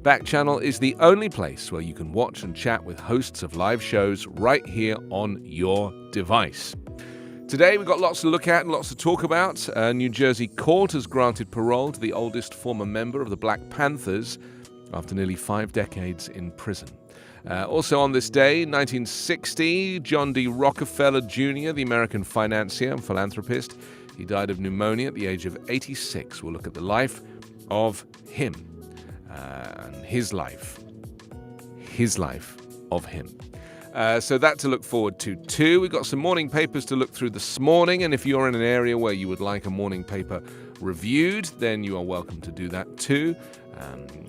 Backchannel is the only place where you can watch and chat with hosts of live shows right here on your device. Today we've got lots to look at and lots to talk about. A New Jersey court has granted parole to the oldest former member of the Black Panthers after nearly 5 decades in prison. Also on this day, 1960, John D. Rockefeller Jr., the American financier and philanthropist, he died of pneumonia at the age of 86. We'll look at the life of him and his life of him. So that to look forward to too. We've got some morning papers to look through this morning, and if you're in an area where you would like a morning paper reviewed, then you are welcome to do that too.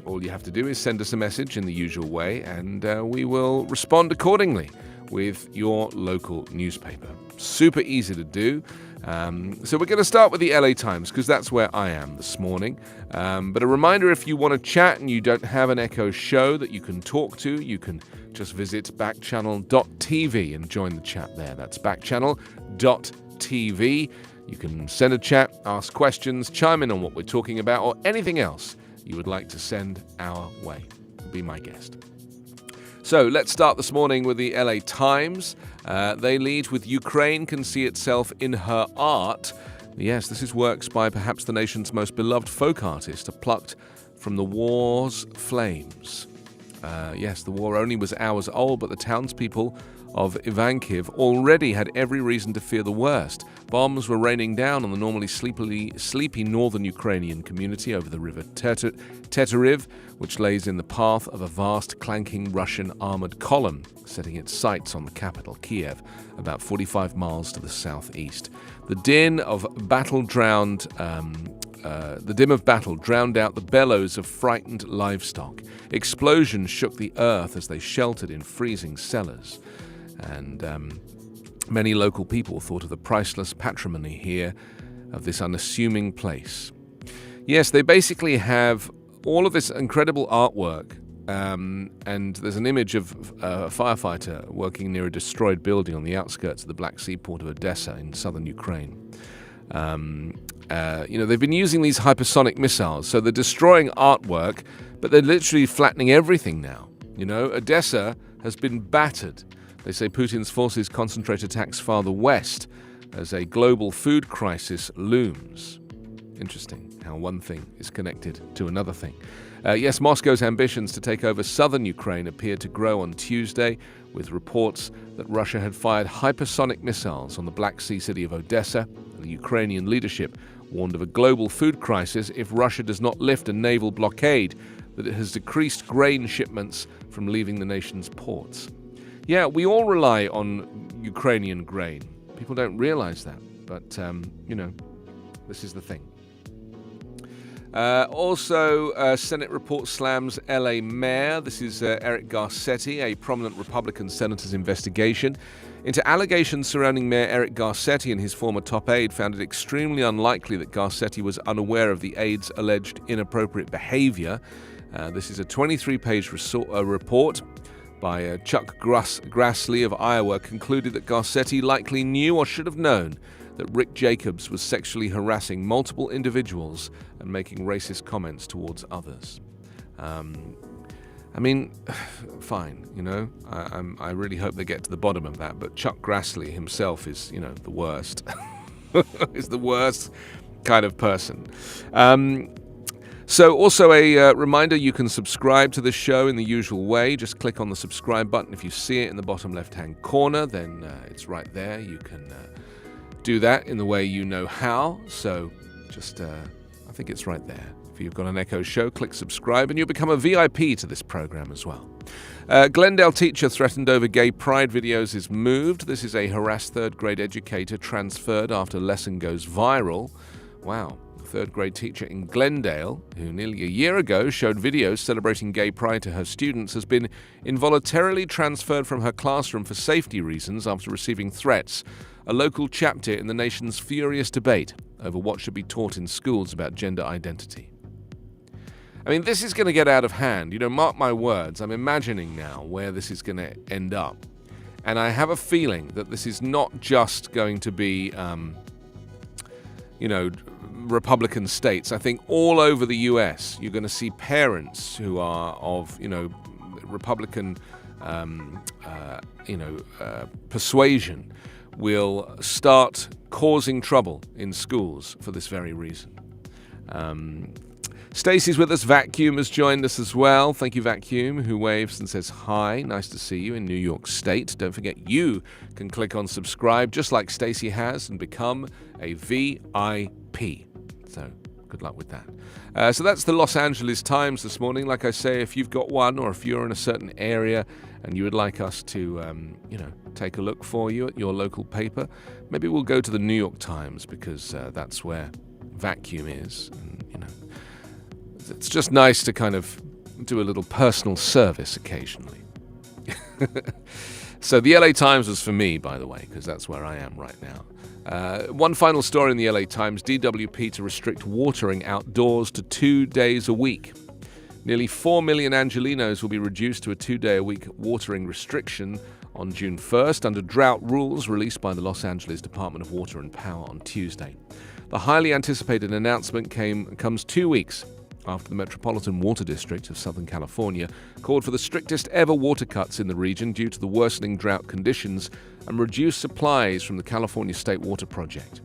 All you have to do is send us a message in the usual way, and we will respond accordingly with your local newspaper. Super easy to do. So we're going to start with the LA Times because that's where I am this morning. But a reminder, if you want to chat and you don't have an Echo show that you can talk to, you can just visit backchannel.tv and join the chat there. That's backchannel.tv. You can send a chat, ask questions, chime in on what we're talking about, or anything else you would like to send our way. Be my guest. So let's start this morning with the LA Times. They lead with Ukraine can see itself in her art. Yes, this is works by perhaps the nation's most beloved folk artist, plucked from the war's flames. Yes, the war only was hours old, but the townspeople of Ivankiv already had every reason to fear the worst. Bombs were raining down on the normally sleepy northern Ukrainian community over the river Teteriv, which lays in the path of a vast, clanking Russian armored column, setting its sights on the capital, Kiev, about 45 miles to the southeast. The din of battle drowned out the bellows of frightened livestock. Explosions shook the earth as they sheltered in freezing cellars. And many local people thought of the priceless patrimony here of this unassuming place. Yes, they basically have all of this incredible artwork, and there's an image of a firefighter working near a destroyed building on the outskirts of the Black Sea port of Odessa in southern Ukraine. They've been using these hypersonic missiles, so they're destroying artwork, but they're literally flattening everything now. Odessa has been battered. They say Putin's forces concentrate attacks farther west as a global food crisis looms. Interesting how one thing is connected to another thing. Yes, Moscow's ambitions to take over southern Ukraine appeared to grow on Tuesday, with reports that Russia had fired hypersonic missiles on the Black Sea city of Odessa. The Ukrainian leadership warned of a global food crisis if Russia does not lift a naval blockade that it has decreased grain shipments from leaving the nation's ports. Yeah, we all rely on Ukrainian grain. People don't realize that, but, this is the thing. Senate report slams LA mayor. This is Eric Garcetti, a prominent Republican senator's investigation into allegations surrounding Mayor Eric Garcetti and his former top aide found it extremely unlikely that Garcetti was unaware of the aide's alleged inappropriate behavior. This is a 23-page report by Chuck Grassley of Iowa, concluded that Garcetti likely knew or should have known that Rick Jacobs was sexually harassing multiple individuals and making racist comments towards others. Fine, I really hope they get to the bottom of that, but Chuck Grassley himself is, the worst. is the worst kind of person. So also a reminder, you can subscribe to this show in the usual way. Just click on the subscribe button. If you see it in the bottom left-hand corner, then it's right there. You can do that in the way you know how. So just, I think it's right there. If you've got an Echo show, click subscribe and you'll become a VIP to this program as well. Glendale teacher threatened over gay pride videos is moved. This is a harassed third-grade educator transferred after lesson goes viral. Wow. Third-grade teacher in Glendale, who nearly a year ago showed videos celebrating gay pride to her students, has been involuntarily transferred from her classroom for safety reasons after receiving threats, a local chapter in the nation's furious debate over what should be taught in schools about gender identity. This is going to get out of hand. Mark my words, I'm imagining now where this is going to end up. And I have a feeling that this is not just going to be Republican states. I think all over the U.S. you're going to see parents who are of, Republican, persuasion will start causing trouble in schools for this very reason. Stacey's with us. Vacuum has joined us as well. Thank you, Vacuum, who waves and says hi. Nice to see you in New York State. Don't forget you can click on subscribe just like Stacey has and become a VIP. So good luck with that. So that's the Los Angeles Times this morning. Like I say, if you've got one or if you're in a certain area and you would like us to, take a look for you at your local paper, maybe we'll go to the New York Times because that's where Vacuum is. And, it's just nice to kind of do a little personal service occasionally. So the LA Times was for me, by the way, because that's where I am right now. One final story in the LA Times, DWP to restrict watering outdoors to 2 days a week. Nearly 4 million Angelenos will be reduced to a 2-day-a-week watering restriction on June 1st under drought rules released by the Los Angeles Department of Water and Power on Tuesday. The highly anticipated announcement comes 2 weeks after the Metropolitan Water District of Southern California called for the strictest ever water cuts in the region due to the worsening drought conditions and reduced supplies from the California State Water Project.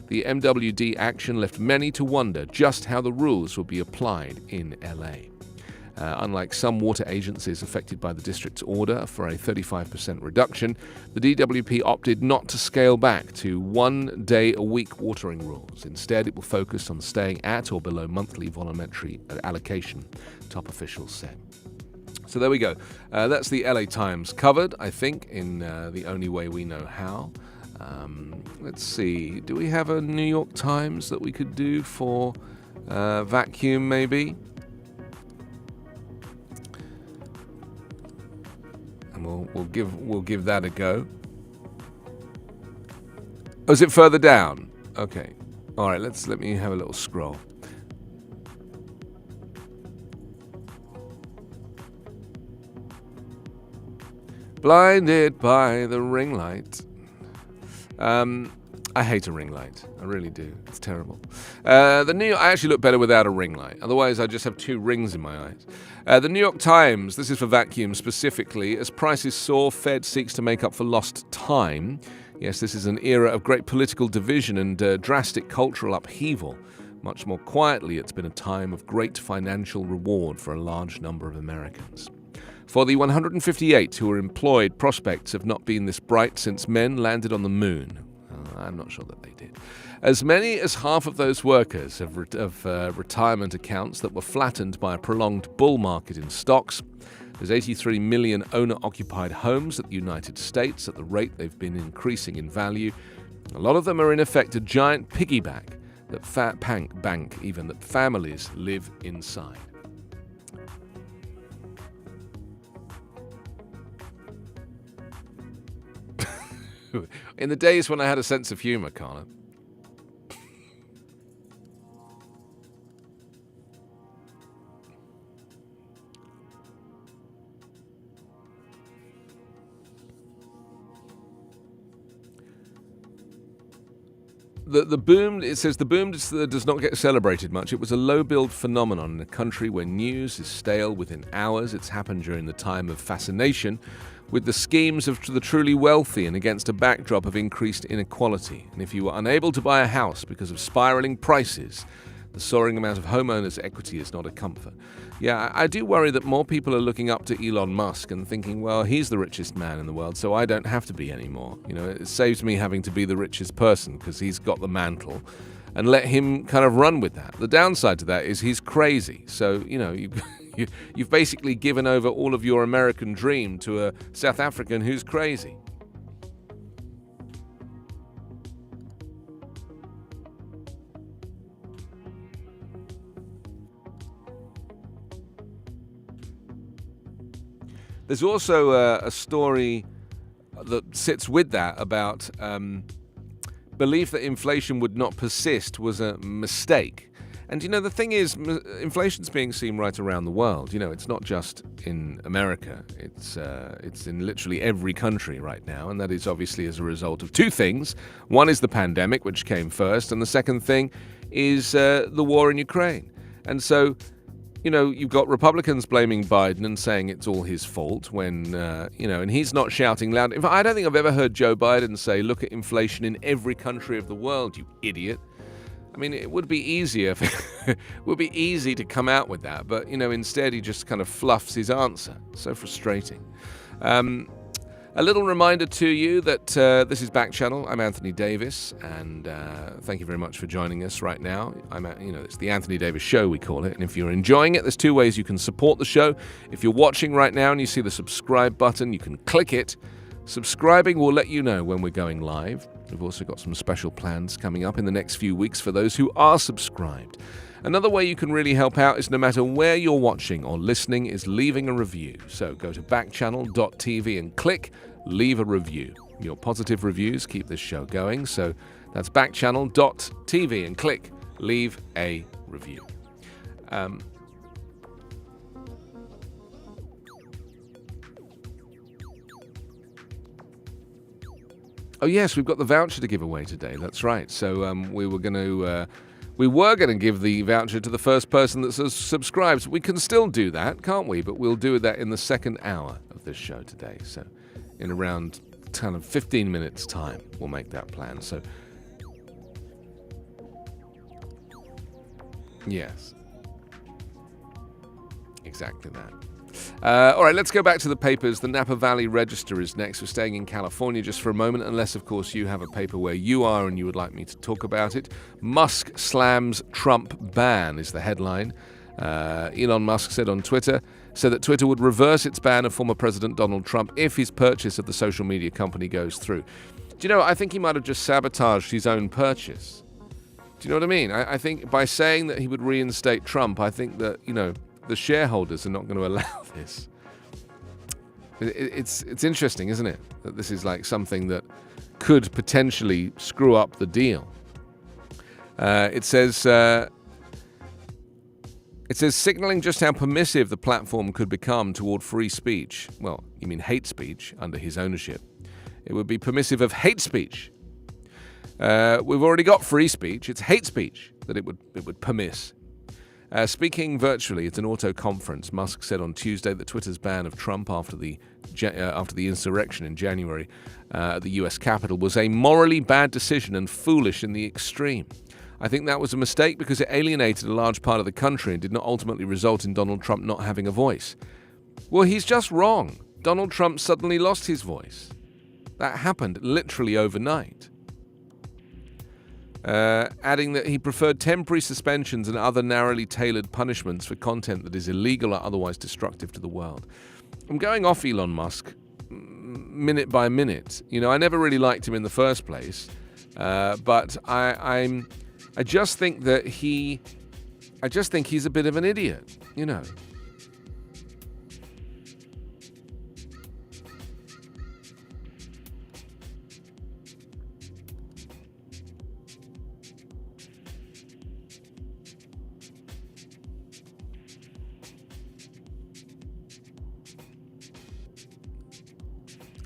The MWD action left many to wonder just how the rules will be applied in LA. Unlike some water agencies affected by the district's order for a 35% reduction, the DWP opted not to scale back to 1 day a week watering rules. Instead, it will focus on staying at or below monthly volumetry allocation, top officials said. So there we go. That's the LA Times covered, I think, in the only way we know how. Let's see. Do we have a New York Times that we could do for Vacuum, maybe? And we'll give that a go. Oh, is it further down? Okay. All right. Let me have a little scroll. Blinded by the ring light. I hate a ring light. I really do. It's terrible. I actually look better without a ring light. Otherwise, I just have 2 rings in my eyes. The New York Times, this is for Vacuum specifically. As prices soar, Fed seeks to make up for lost time. Yes, this is an era of great political division and drastic cultural upheaval. Much more quietly, it's been a time of great financial reward for a large number of Americans. For the 158 who were employed, prospects have not been this bright since men landed on the moon. I'm not sure that they did. As many as half of those workers have retirement accounts that were flattened by a prolonged bull market in stocks. There's 83 million owner-occupied homes at the United States at the rate they've been increasing in value. A lot of them are in effect a giant piggyback bank even that families live inside. In the days when I had a sense of humor, Carla. The boom, it says the boom does not get celebrated much. It was a low-build phenomenon in a country where news is stale within hours. It's happened during the time of fascination with the schemes of the truly wealthy and against a backdrop of increased inequality. And if you were unable to buy a house because of spiraling prices, the soaring amount of homeowners' equity is not a comfort. Yeah, I do worry that more people are looking up to Elon Musk and thinking, well, he's the richest man in the world, so I don't have to be anymore. It saves me having to be the richest person because he's got the mantle, and let him kind of run with that. The downside to that is he's crazy. So, you've basically given over all of your American dream to a South African who's crazy. There's also a story that sits with that about belief that inflation would not persist was a mistake. And, the thing is, inflation's being seen right around the world. It's not just in America. It's in literally every country right now, and that is obviously as a result of two things. One is the pandemic, which came first, and the second thing is the war in Ukraine. And so, you've got Republicans blaming Biden and saying it's all his fault when, and he's not shouting loud. In fact, I don't think I've ever heard Joe Biden say, look at inflation in every country of the world, you idiot. I mean, it would be easier, it would be easy to come out with that, but, instead he just kind of fluffs his answer. So frustrating. A little reminder to you that this is Backchannel. I'm Anthony Davis, and thank you very much for joining us right now. It's the Anthony Davis Show, we call it, and if you're enjoying it, there's two ways you can support the show. If you're watching right now and you see the subscribe button, you can click it. Subscribing will let you know when we're going live. We've also got some special plans coming up in the next few weeks for those who are subscribed. Another way you can really help out is no matter where you're watching or listening is leaving a review. So go to backchannel.tv and click leave a review. Your positive reviews keep this show going. So that's backchannel.tv and click leave a review. Oh yes, we've got the voucher to give away today. That's right. So we were going to give the voucher to the first person that subscribes. We can still do that, can't we? But we'll do that in the second hour of this show today. So in around kind of 15 minutes time, we'll make that plan. So yes, exactly that. All right, let's go back to the papers. The Napa Valley Register is next. We're staying in California just for a moment, unless, of course, you have a paper where you are and you would like me to talk about it. Musk slams Trump ban is the headline. Elon Musk said on Twitter, that Twitter would reverse its ban of former President Donald Trump if his purchase of the social media company goes through. Do you know, I think he might have just sabotaged his own purchase. Do you know what I mean? I think by saying that he would reinstate Trump, I think that, the shareholders are not going to allow this. It's interesting, isn't it? That this is like something that could potentially screw up the deal. It says signaling just how permissive the platform could become toward free speech. Well, you mean hate speech under his ownership. It would be permissive of hate speech. We've already got free speech. It's hate speech that it would permit. Speaking virtually at an auto conference, Musk said on Tuesday that Twitter's ban of Trump after the insurrection in January at the U.S. Capitol was a morally bad decision and foolish in the extreme. I think that was a mistake because it alienated a large part of the country and did not ultimately result in Donald Trump not having a voice. Well, he's just wrong. Donald Trump suddenly lost his voice. That happened literally overnight. Adding that he preferred temporary suspensions and other narrowly tailored punishments for content that is illegal or otherwise destructive to the world. I'm going off Elon Musk minute by minute. I never really liked him in the first place, but I just think that he's a bit of an idiot.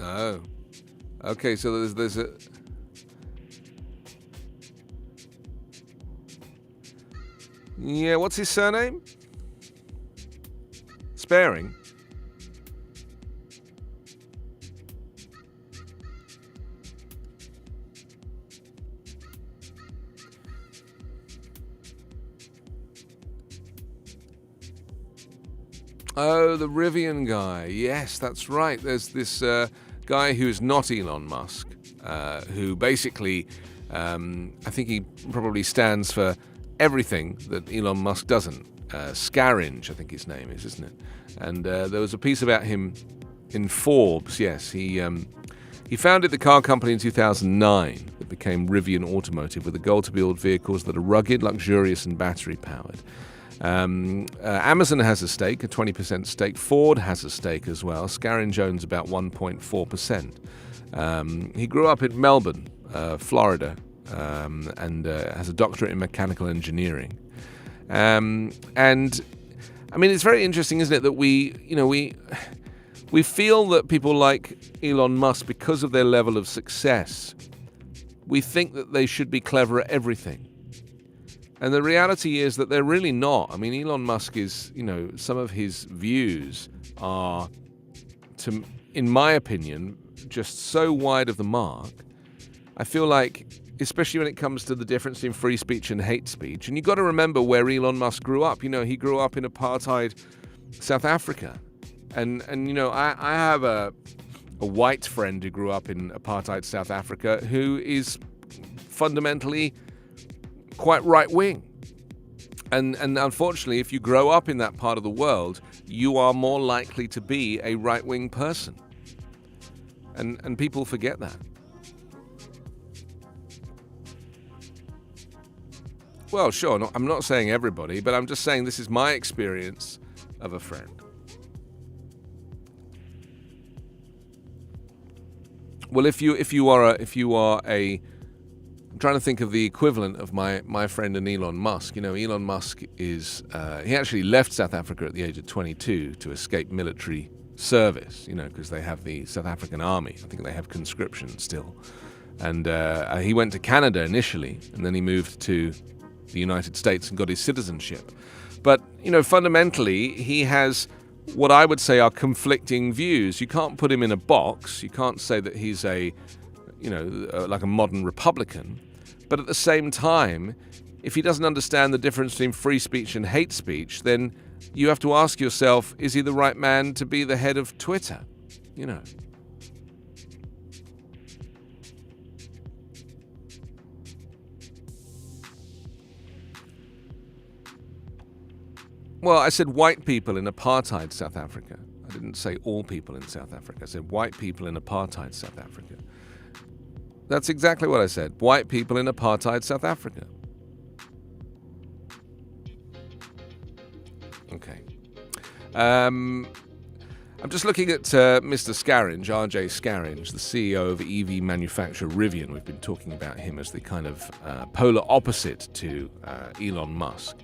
Oh, okay. So there's a. Yeah, what's his surname? Sparing. Oh, the Rivian guy. Yes, that's right. There's this guy who's not Elon Musk, who basically, I think he probably stands for everything that Elon Musk doesn't. Scaringe, I think his name is, isn't it? And there was a piece about him in Forbes. Yes, he founded the car company in 2009 that became Rivian Automotive with a goal to build vehicles that are rugged, luxurious, and battery-powered. Amazon has a stake, a 20% stake. Ford has a stake as well. Scaringe owns about 1.4%. He grew up in Melbourne, Florida, and has a doctorate in mechanical engineering. And I mean, it's very interesting, isn't it, that we feel that people like Elon Musk, because of their level of success, we think that they should be clever at everything. And the reality is that they're really not. I mean, Elon Musk is, some of his views are, in my opinion, just so wide of the mark. I feel like, especially when it comes to the difference in free speech and hate speech, and you've got to remember where Elon Musk grew up. He grew up in apartheid South Africa. And I have a white friend who grew up in apartheid South Africa who is fundamentally quite right-wing. And unfortunately, if you grow up in that part of the world, you are more likely to be a right-wing person. And people forget that. Well, sure, I'm not saying everybody, but I'm just saying this is my experience of a friend. Well, if you are a I'm trying to think of the equivalent of my friend and Elon Musk. Elon Musk is he actually left South Africa at the age of 22 to escape military service. Because they have the South African army. I think they have conscription still, and he went to Canada initially, and then he moved to the United States and got his citizenship. But fundamentally, he has what I would say are conflicting views. You can't put him in a box. You can't say that he's like a modern Republican. But at the same time, if he doesn't understand the difference between free speech and hate speech, then you have to ask yourself, is he the right man to be the head of Twitter? Well, I said white people in apartheid South Africa. I didn't say all people in South Africa. I said white people in apartheid South Africa. That's exactly what I said. White people in apartheid South Africa. Okay. I'm just looking at Mr. Scaringe, RJ Scaringe, the CEO of EV manufacturer Rivian. We've been talking about him as the kind of polar opposite to Elon Musk.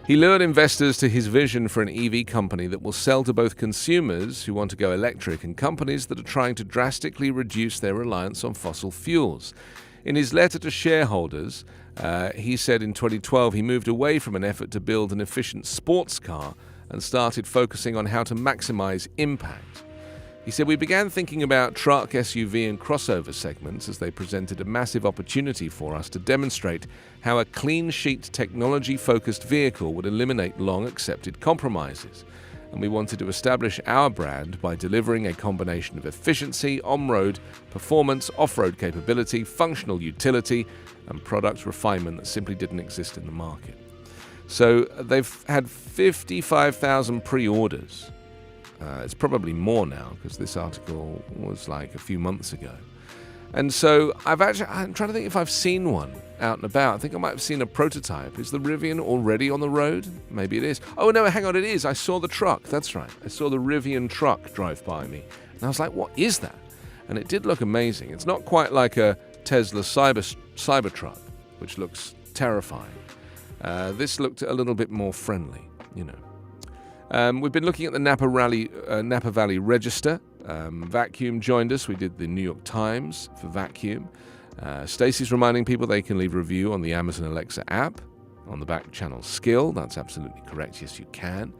He lured investors to his vision for an EV company that will sell to both consumers who want to go electric and companies that are trying to drastically reduce their reliance on fossil fuels. In his letter to shareholders, he said in 2012 he moved away from an effort to build an efficient sports car and started focusing on how to maximize impact. He said, "We began thinking about truck, SUV, and crossover segments as they presented a massive opportunity for us to demonstrate how a clean sheet technology-focused vehicle would eliminate long-accepted compromises. And we wanted to establish our brand by delivering a combination of efficiency, on-road, performance, off-road capability, functional utility, and product refinement that simply didn't exist in the market." So they've had 55,000 pre-orders. It's probably more now because this article was like a few months ago. And so I'm trying to think if I've seen one out and about. I think I might have seen a prototype. Is the Rivian already on the road? Maybe it is. Oh, no, hang on, it is. I saw the truck. That's right. I saw the Rivian truck drive by me. And I was like, what is that? And it did look amazing. It's not quite like a Tesla Cybertruck, which looks terrifying. This looked a little bit more friendly, We've been looking at the Napa Valley Register. Vacuum joined us. We did the New York Times for Vacuum. Stacey's reminding people they can leave a review on the Amazon Alexa app, on the Backchannel skill. That's absolutely correct. Yes, you can.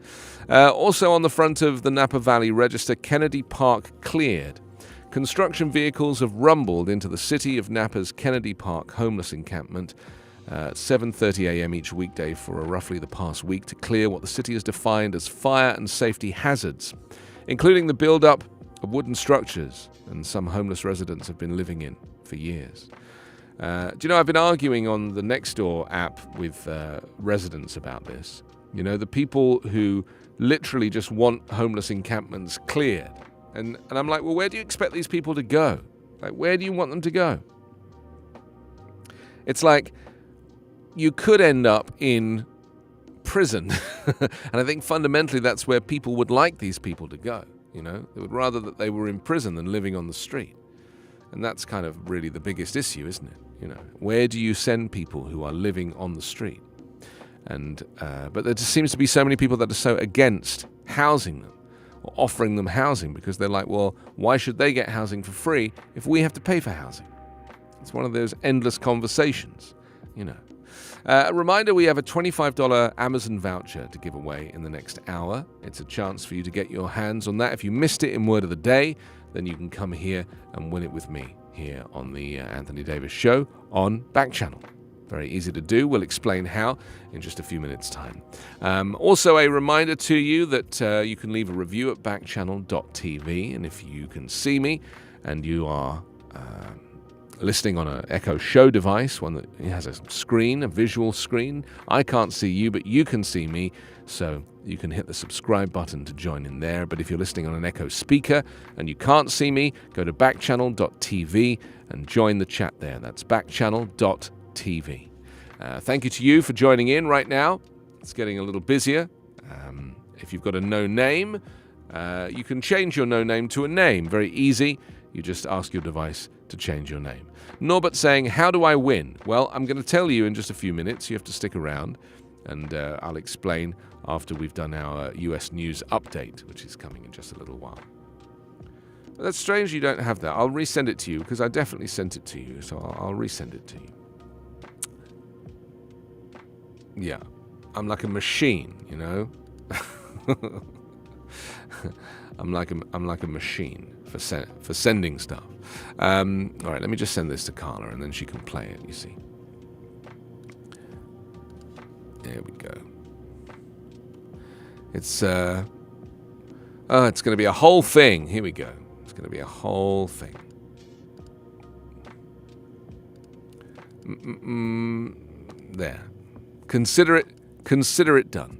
Also on the front of the Napa Valley Register, Kennedy Park cleared. Construction vehicles have rumbled into the city of Napa's Kennedy Park homeless encampment at 7:30 a.m. each weekday for roughly the past week to clear what the city has defined as fire and safety hazards, including the build-up of wooden structures and some homeless residents have been living in for years. I've been arguing on the Nextdoor app with residents about this. The people who literally just want homeless encampments cleared. And I'm like, well, where do you expect these people to go? Like, where do you want them to go? It's like, you could end up in prison. And I think fundamentally that's where people would like these people to go. They would rather that they were in prison than living on the street. And that's kind of really the biggest issue, isn't it? Where do you send people who are living on the street? But there just seems to be so many people that are so against housing them or offering them housing because they're like, well, why should they get housing for free if we have to pay for housing? It's one of those endless conversations, you know. A reminder, we have a $25 Amazon voucher to give away in the next hour. It's a chance for you to get your hands on that. If you missed it in Word of the Day, then you can come here and win it with me here on the Anthony Davis Show on Backchannel. Very easy to do. We'll explain how in just a few minutes' time. Also, a reminder to you that you can leave a review at backchannel.tv, and if you can see me and you are listening on an Echo Show device, one that has a screen, a visual screen, I can't see you, but you can see me, so you can hit the subscribe button to join in there. But if you're listening on an Echo speaker and you can't see me, go to backchannel.tv and join the chat there. That's backchannel.tv. Thank you to you for joining in right now. It's getting a little busier. If you've got a no name, you can change your no name to a name. Very easy. You just ask your device to change your name. Norbert saying, how do I win? Well, I'm going to tell you in just a few minutes. You have to stick around, and I'll explain after we've done our US News update, which is coming in just a little while. But that's strange you don't have that. I'll resend it to you because I definitely sent it to you, so I'll resend it to you. Yeah, I'm like a machine, you know. I'm like a machine for sending stuff. All right, let me just send this to Carla, and then she can play it. You see. There we go. It's going to be a whole thing. Here we go. It's going to be a whole thing. There. Consider it done.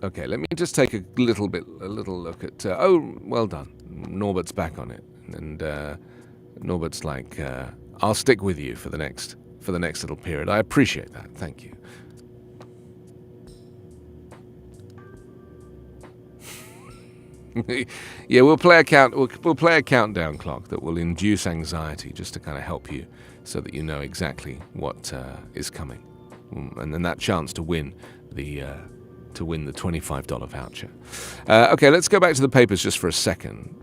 Okay, let me just take a little look at. Oh, well done. Norbert's back on it, and Norbert's like, "I'll stick with you for the next little period." I appreciate that. Thank you. Yeah, we'll play a countdown clock that will induce anxiety, just to kind of help you, so that you know exactly what is coming, and then that chance to win the $25 voucher. Okay, let's go back to the papers just for a second.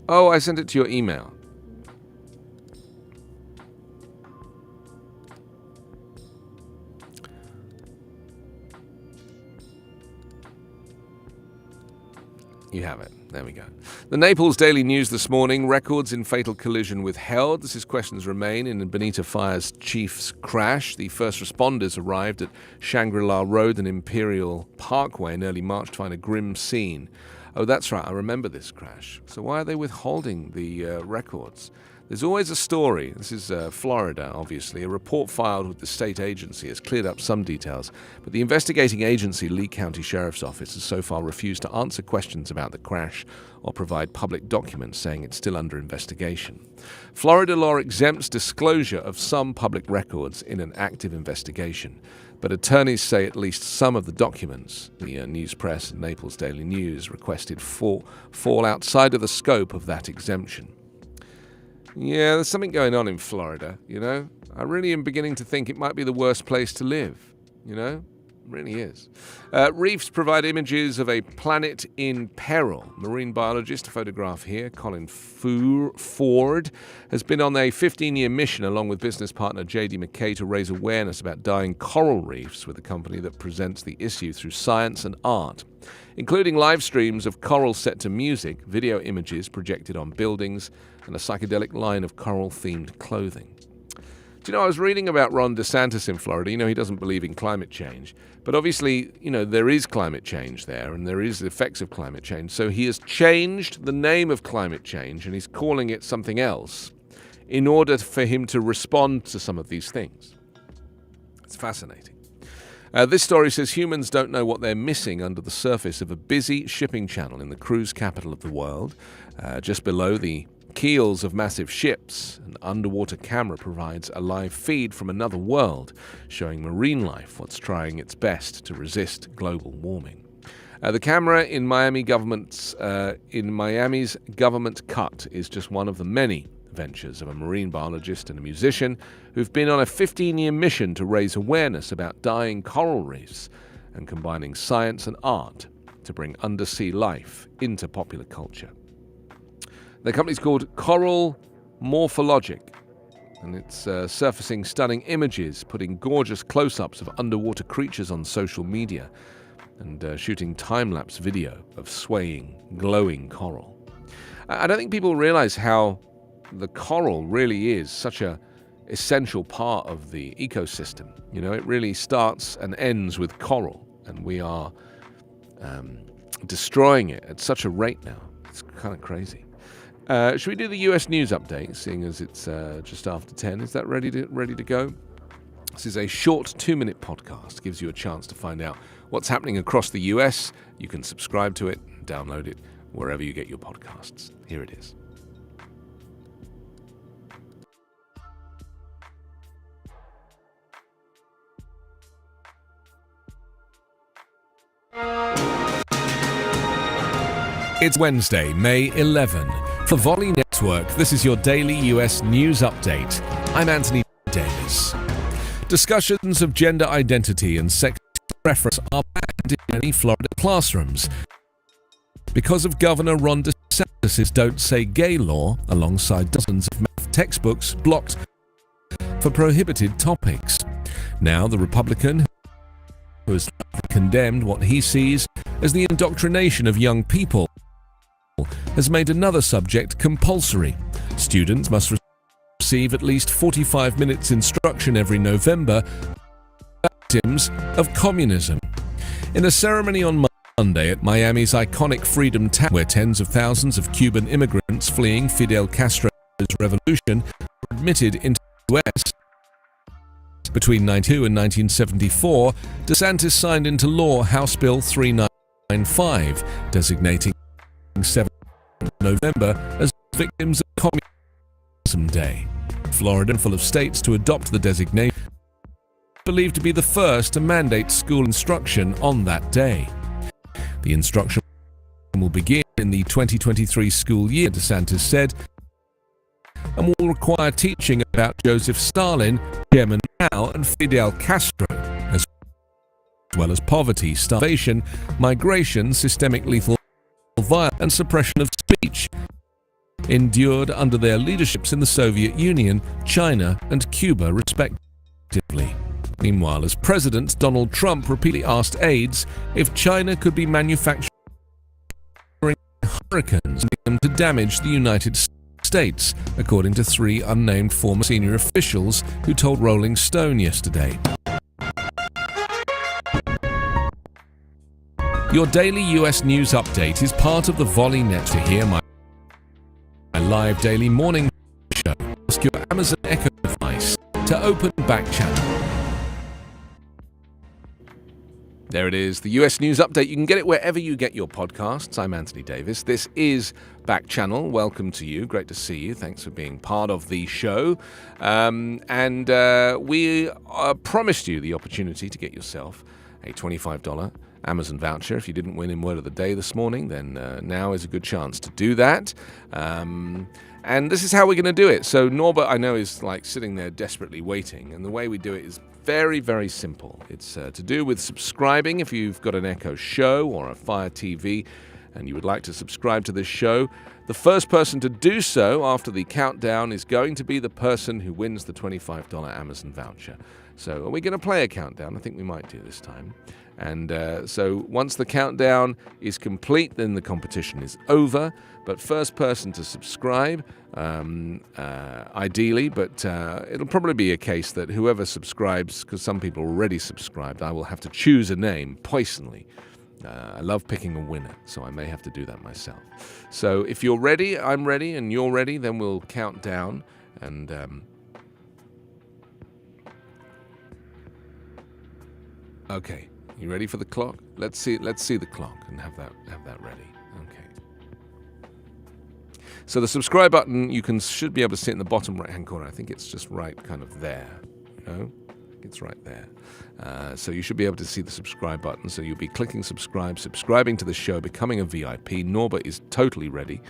Oh, I sent it to your email. You have it. There we go. The Naples Daily News this morning, records in fatal collision withheld. This is questions remain in Bonita Fire's Chief's crash. The first responders arrived at Shangri-La Road and Imperial Parkway in early March to find a grim scene. Oh, that's right. I remember this crash. So why are they withholding the records? There's always a story. This is Florida, obviously. A report filed with the state agency has cleared up some details, but the investigating agency, Lee County Sheriff's Office, has so far refused to answer questions about the crash or provide public documents, saying it's still under investigation. Florida law exempts disclosure of some public records in an active investigation, but attorneys say at least some of the documents the News Press and Naples Daily News requested fall outside of the scope of that exemption. Yeah, there's something going on in Florida, you know. I really am beginning to think it might be the worst place to live, you know. It really is. Reefs provide images of a planet in peril. Marine biologist, a photograph here, Colin Ford, has been on a 15-year mission along with business partner J.D. McKay to raise awareness about dying coral reefs with a company that presents the issue through science and art, including live streams of coral set to music, video images projected on buildings, and a psychedelic line of coral-themed clothing. Do you know, I was reading about Ron DeSantis in Florida. You know, he doesn't believe in climate change. But obviously, you know, there is climate change there, and there is the effects of climate change. So he has changed the name of climate change, and he's calling it something else in order for him to respond to some of these things. It's fascinating. This story says humans don't know what they're missing under the surface of a busy shipping channel in the cruise capital of the world, just below the keels of massive ships. An underwater camera provides a live feed from another world, showing marine life what's trying its best to resist global warming. The camera in Miami's government cut is just one of the many ventures of a marine biologist and a musician who've been on a 15-year mission to raise awareness about dying coral reefs and combining science and art to bring undersea life into popular culture. The company's called Coral Morphologic, and it's surfacing stunning images, putting gorgeous close-ups of underwater creatures on social media, and shooting time-lapse video of swaying, glowing coral. I don't think people realize how the coral really is such a essential part of the ecosystem. You know, it really starts and ends with coral, and we are destroying it at such a rate now. It's kind of crazy. Should we do the US news update, seeing as it's just after 10? Is that ready to go? This is a short 2-minute podcast. Gives you a chance to find out what's happening across the US. You can subscribe to it and download it wherever you get your podcasts. Here it is. It's Wednesday, May 11. For Volley Network, this is your daily US news update. I'm Anthony Davis. Discussions of gender identity and sex preference are banned in many Florida classrooms because of Governor Ron DeSantis' Don't Say Gay law, alongside dozens of math textbooks blocked for prohibited topics. Now, the Republican, who has condemned what he sees as the indoctrination of young people, has made another subject compulsory. Students must receive at least 45 minutes instruction every November on victims of communism. In a ceremony on Monday at Miami's iconic Freedom Tower, where tens of thousands of Cuban immigrants fleeing Fidel Castro's revolution were admitted into the U.S. Between 1992 and 1974, DeSantis signed into law House Bill 3995, designating 7th November as Victims of Communism Day. Florida, full of states to adopt the designation, believed to be the first to mandate school instruction on that day. The instruction will begin in the 2023 school year, DeSantis said, and will require teaching about Joseph Stalin, Chairman Mao, and Fidel Castro, as well as poverty, starvation, migration, systemic lethal violence, and suppression of speech endured under their leaderships in the Soviet Union, China, and Cuba, respectively. Meanwhile, as President Donald Trump repeatedly asked aides if China could be manufacturing hurricanes to damage the United States, according to 3 unnamed former senior officials who told Rolling Stone yesterday. Your daily US news update is part of the Volley Net. To hear my live daily morning show, ask your Amazon Echo device to open Backchannel. There it is, the US News Update. You can get it wherever you get your podcasts. I'm Anthony Davis. This is Backchannel. Welcome to you. Great to see you. Thanks for being part of the show. We promised you the opportunity to get yourself a $25 Amazon voucher. If you didn't win in Word of the Day this morning, then now is a good chance to do that. And this is how we're going to do it. So Norbert, I know, is like sitting there desperately waiting. And the way we do it is very, very simple. It's to do with subscribing. If you've got an Echo Show or a Fire TV and you would like to subscribe to this show, the first person to do so after the countdown is going to be the person who wins the $25 Amazon voucher. So are we going to play a countdown? I think we might do this time. And so once the countdown is complete, then the competition is over. But first person to subscribe, ideally, but it'll probably be a case that whoever subscribes, because some people already subscribed, I will have to choose a name personally. I love picking a winner, so I may have to do that myself. So if you're ready, I'm ready, and you're ready, then we'll count down. And okay. You ready for the clock? Let's see the clock and have that ready. Okay. So the subscribe button, should be able to see it in the bottom right-hand corner. I think it's just right kind of there. It's right there. So you should be able to see the subscribe button. So you'll be clicking subscribe, subscribing to the show, becoming a VIP. Norbert is totally ready.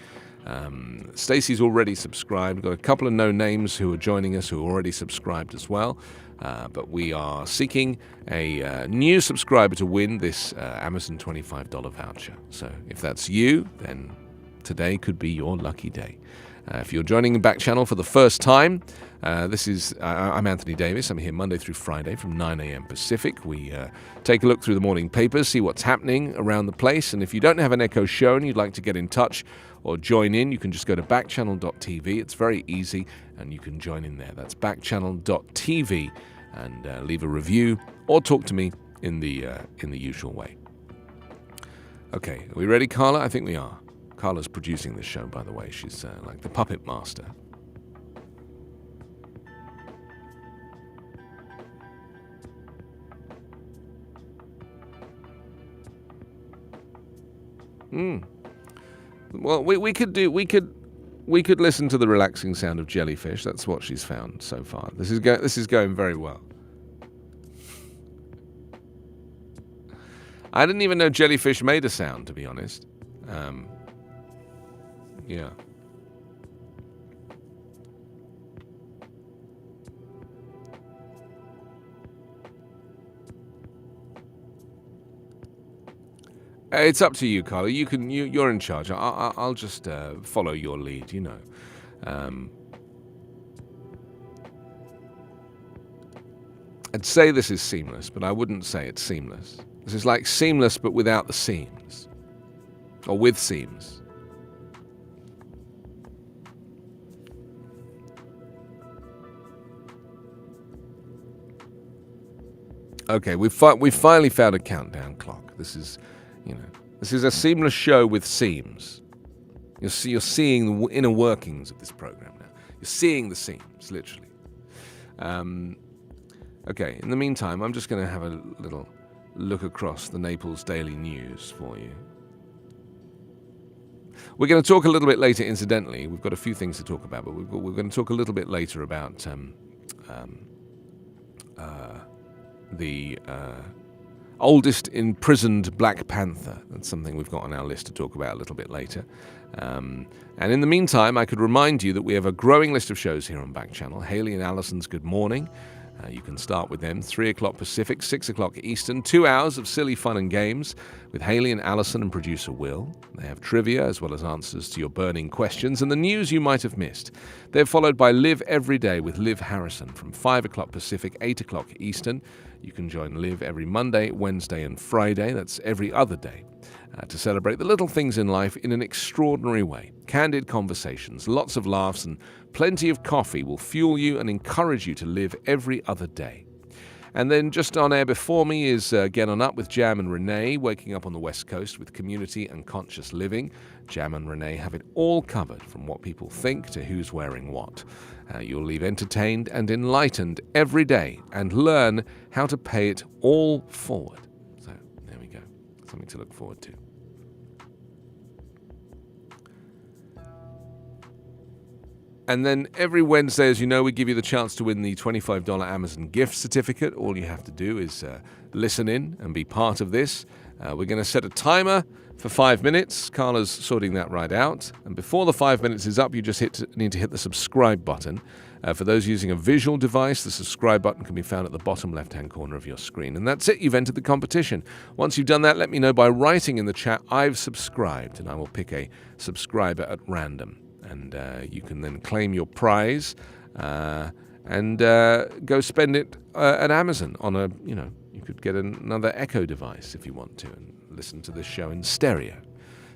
Stacey's already subscribed. We've got a couple of no-names who are joining us who are already subscribed as well. But we are seeking a new subscriber to win this Amazon $25 voucher. So if that's you, then today could be your lucky day. If you're joining the Backchannel for the first time, I'm Anthony Davis. I'm here Monday through Friday from 9 a.m. Pacific. We take a look through the morning papers, see what's happening around the place. And if you don't have an Echo show and you'd like to get in touch or join in, you can just go to backchannel.tv. It's very easy, and you can join in there. That's backchannel.tv, and leave a review or talk to me in the usual way. Okay, are we ready, Carla? I think we are. Carla's producing this show, by the way. She's like the puppet master. Well, we could listen to the relaxing sound of jellyfish. That's what she's found so far. This is going very well. I didn't even know jellyfish made a sound, to be honest. Yeah. It's up to you, Carla. You're in charge. I'll just follow your lead. I'd say this is seamless, but I wouldn't say it's seamless. This is like seamless, but without the seams, or with seams. Okay, we've finally found a countdown clock. This is a seamless show with seams. You're seeing the inner workings of this program now. You're seeing the seams, literally. Okay, in the meantime, I'm just going to have a little look across the Naples Daily News for you. We're going to talk a little bit later, incidentally. We've got a few things to talk about, but we're going to talk a little bit later about the oldest imprisoned Black Panther. That's something we've got on our list to talk about a little bit later. And in the meantime, I could remind you that we have a growing list of shows here on Backchannel. Haley and Allison's Good Morning. You can start with them, 3 o'clock Pacific, 6 o'clock Eastern, 2 hours of silly fun and games with Haley and Allison and producer Will. They have trivia as well as answers to your burning questions and the news you might have missed. They're followed by Live Every Day with Liv Harrison from 5 o'clock Pacific, 8 o'clock Eastern. You can join Liv every Monday, Wednesday and Friday, that's every other day, to celebrate the little things in life in an extraordinary way. Candid conversations, lots of laughs, and plenty of coffee will fuel you and encourage you to live every other day. And then just on air before me is Get On Up with Jam and Renee, waking up on the West Coast with community and conscious living. Jam and Renee have it all covered, from what people think to who's wearing what. You'll leave entertained and enlightened every day and learn how to pay it all forward. So there we go. Something to look forward to. And then every Wednesday, as you know, we give you the chance to win the $25 Amazon gift certificate. All you have to do is listen in and be part of this. We're going to set a timer for 5 minutes. Carla's sorting that right out. And before the 5 minutes is up, you just need to hit the subscribe button. For those using a visual device, the subscribe button can be found at the bottom left-hand corner of your screen. And that's it. You've entered the competition. Once you've done that, let me know by writing in the chat, "I've subscribed," and I will pick a subscriber at random. And you can then claim your prize and go spend it at Amazon on you could get another Echo device if you want to and listen to this show in stereo.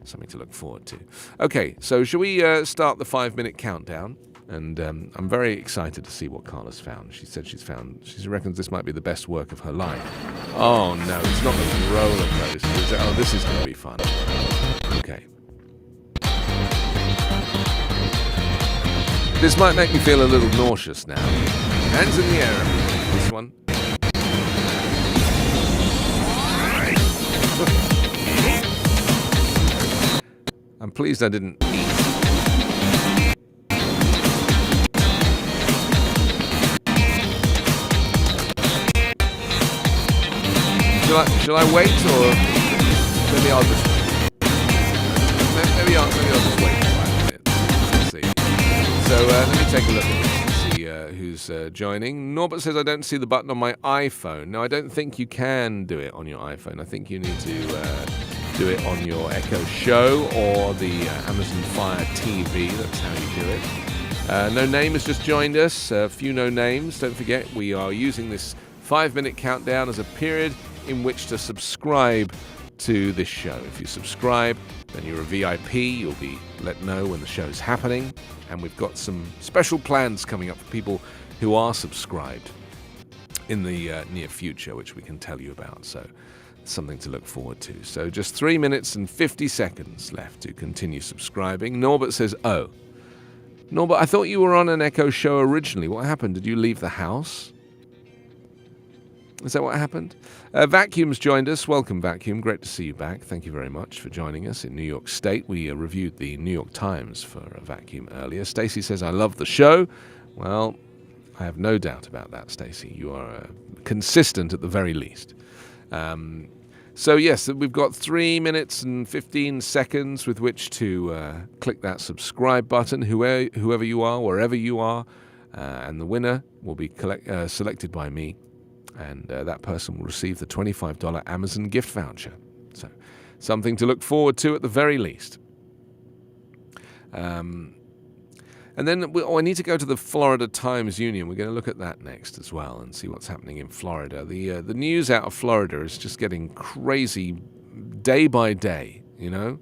Something to look forward to. Okay, so shall we start the 5-minute countdown? And I'm very excited to see what Carla's found. She said she reckons this might be the best work of her life. Oh no, it's not the roller coaster. Oh, this is going to be fun. Okay. This might make me feel a little nauseous now. Hands in the air, everybody. This one. I'm pleased I didn't eat. Shall I wait, or maybe I'll just maybe I'll just wait 5 minutes. Let's see. So let me take a look at this and see who's joining. Norbert says I don't see the button on my iPhone. No, I don't think you can do it on your iPhone. I think you need to do it on your Echo Show or the Amazon Fire TV. That's how you do it. No Name has just joined us. A few no names. Don't forget, we are using this 5-minute countdown as a period in which to subscribe to this show. If you subscribe, then you're a VIP. You'll be let know when the show's happening. And we've got some special plans coming up for people who are subscribed in the near future, which we can tell you about. So something to look forward to. So just 3 minutes and 50 seconds left to continue subscribing. Norbert says, oh. Norbert, I thought you were on an Echo Show originally. What happened? Did you leave the house? Is that what happened? Vacuum's joined us. Welcome, Vacuum. Great to see you back. Thank you very much for joining us in New York State. We reviewed the New York Times for Vacuum earlier. Stacey says, I love the show. Well, I have no doubt about that, Stacey. You are consistent at the very least. So yes, we've got 3 minutes and 15 seconds with which to click that subscribe button, whoever you are, wherever you are, and the winner will be selected by me, and that person will receive the $25 Amazon gift voucher. So something to look forward to at the very least. And then I need to go to the Florida Times Union. We're going to look at that next as well and see what's happening in Florida. The news out of Florida is just getting crazy day by day, you know.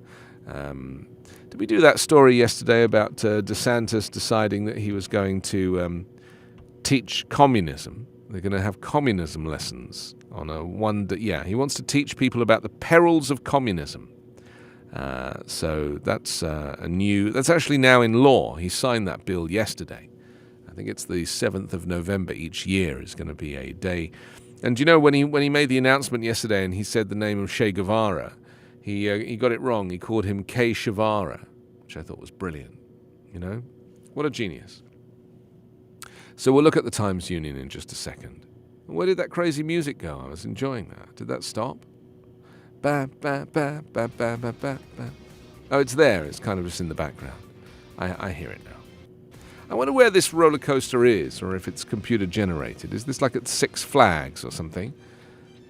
Did we do that story yesterday about DeSantis deciding that he was going to teach communism? They're going to have communism lessons on he wants to teach people about the perils of communism. So that's that's actually now in law. He signed that bill yesterday. I think it's the 7th of November each year is going to be a day. And you know, when he made the announcement yesterday and he said the name of Che Guevara, he got it wrong. He called him Che Guevara, which I thought was brilliant. You know, what a genius. So we'll look at the Times Union in just a second. Where did that crazy music go? I was enjoying that. Did that stop? Ba, ba, ba, ba, ba, ba, ba, ba. Oh, it's there. It's kind of just in the background. I hear it now. I wonder where this roller coaster is, or if it's computer generated. Is this like at Six Flags or something?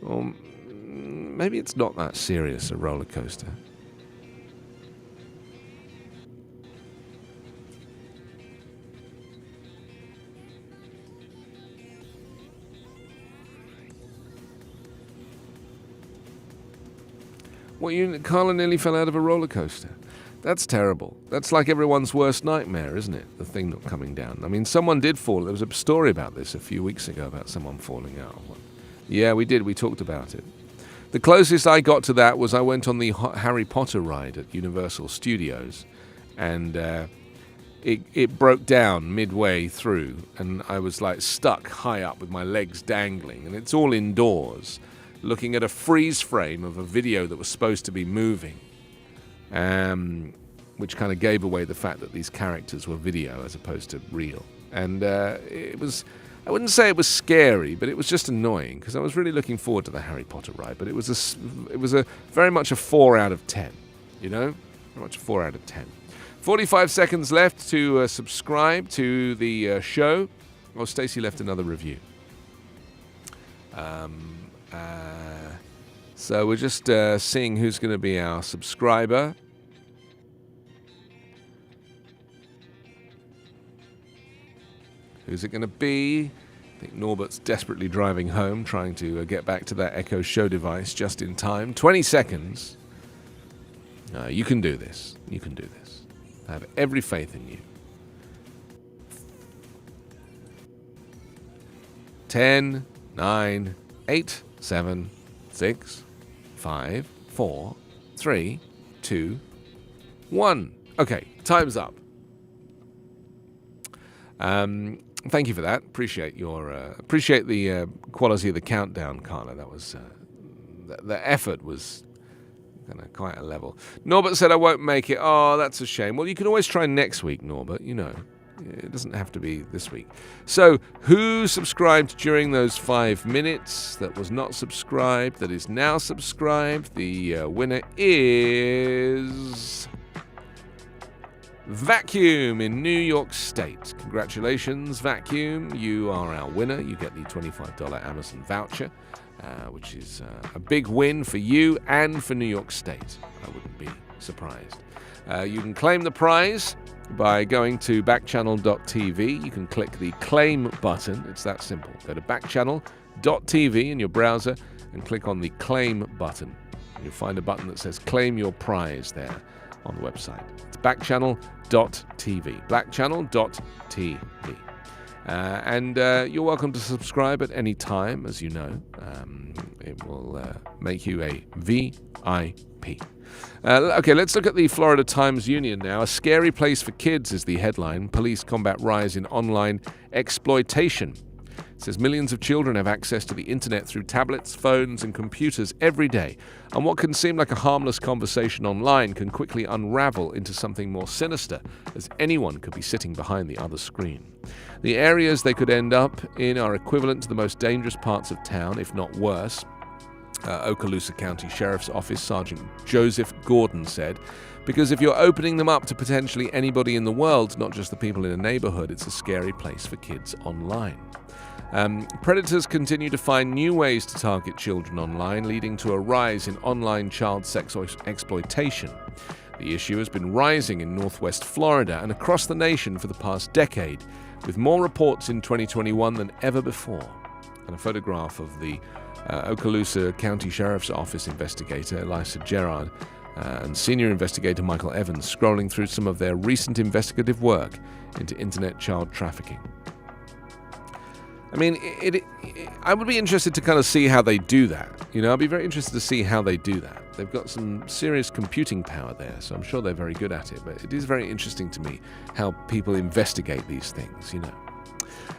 Or maybe it's not that serious, a roller coaster. Carla nearly fell out of a roller coaster. That's terrible. That's like everyone's worst nightmare, isn't it? The thing not coming down. I mean, someone did fall. There was a story about this a few weeks ago about someone falling out. Yeah, we did. We talked about it. The closest I got to that was I went on the Harry Potter ride at Universal Studios, and it broke down midway through, and I was like stuck high up with my legs dangling, and it's all indoors, looking at a freeze frame of a video that was supposed to be moving, which kind of gave away the fact that these characters were video as opposed to real. And it was, I wouldn't say it was scary, but it was just annoying because I was really looking forward to the Harry Potter ride. But it was a very much a 4 out of 10, you know, very much a 4 out of 10. 45 seconds left to subscribe to the show. Oh, Stacey left another review. So we're just seeing who's going to be our subscriber. Who's it going to be? I think Norbert's desperately driving home, trying to get back to that Echo Show device just in time. 20 seconds. You can do this. You can do this. I have every faith in you. 10, 9, 8, 7, 6, 5, 4, 3, 2, 1. Okay, time's up. Thank you for that. Appreciate the quality of the countdown, Carla. That was the effort was kind of quite a level. Norbert said I won't make it. Oh, that's a shame. Well, you can always try next week, Norbert. You know, It doesn't have to be this week. So, who subscribed during those 5 minutes that was not subscribed, that is now subscribed? The winner is Vacuum in New York State. Congratulations, Vacuum. You are our winner. You get the $25 Amazon voucher, which is a big win for you and for New York State. I wouldn't be surprised. You can claim the prize by going to backchannel.tv. You can click the claim button. It's that simple. Go to backchannel.tv in your browser and click on the claim button. You'll find a button that says claim your prize there on the website. It's backchannel.tv. Backchannel.tv. And you're welcome to subscribe at any time, as you know. It will make you a VIP. Okay, let's look at the Florida Times-Union now. A scary place for kids is the headline. Police combat rise in online exploitation. It says millions of children have access to the internet through tablets, phones, and computers every day. And what can seem like a harmless conversation online can quickly unravel into something more sinister, as anyone could be sitting behind the other screen. The areas they could end up in are equivalent to the most dangerous parts of town, if not worse. Okaloosa County Sheriff's Office Sergeant Joseph Gordon said, because if you're opening them up to potentially anybody in the world, not just the people in a neighborhood, it's a scary place for kids online. Predators continue to find new ways to target children online, leading to a rise in online child sex exploitation. The issue has been rising in northwest Florida and across the nation for the past decade, with more reports in 2021 than ever before. And a photograph of the Okaloosa County Sheriff's Office investigator Elisa Gerard and senior investigator Michael Evans scrolling through some of their recent investigative work into internet child trafficking. I mean, I would be interested to kind of see how they do that. You know, I'd be very interested to see how they do that. They've got some serious computing power there, so I'm sure they're very good at it. But it is very interesting to me how people investigate these things, you know.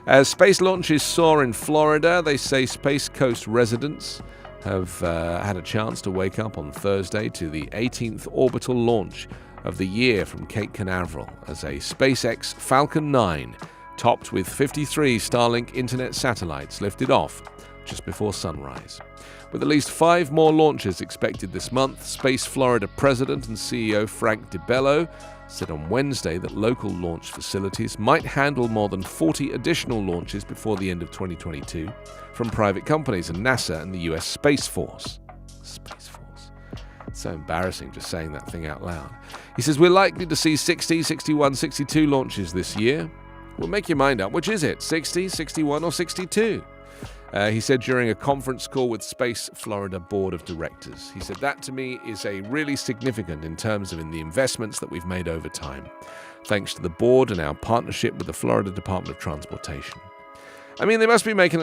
As space launches soar in Florida, they say Space Coast residents have had a chance to wake up on Thursday to the 18th orbital launch of the year from Cape Canaveral as a SpaceX Falcon 9, topped with 53 Starlink internet satellites, lifted off just before sunrise. With at least 5 more launches expected this month, Space Florida President and CEO Frank DiBello said on Wednesday that local launch facilities might handle more than 40 additional launches before the end of 2022 from private companies and NASA and the US Space Force. Space Force. It's so embarrassing just saying that thing out loud. He says, we're likely to see 60, 61, 62 launches this year. Well, make your mind up. Which is it? 60, 61, or 62? He said during a conference call with Space Florida Board of Directors. He said, that to me is a really significant in terms of the investments that we've made over time, thanks to the board and our partnership with the Florida Department of Transportation. I mean,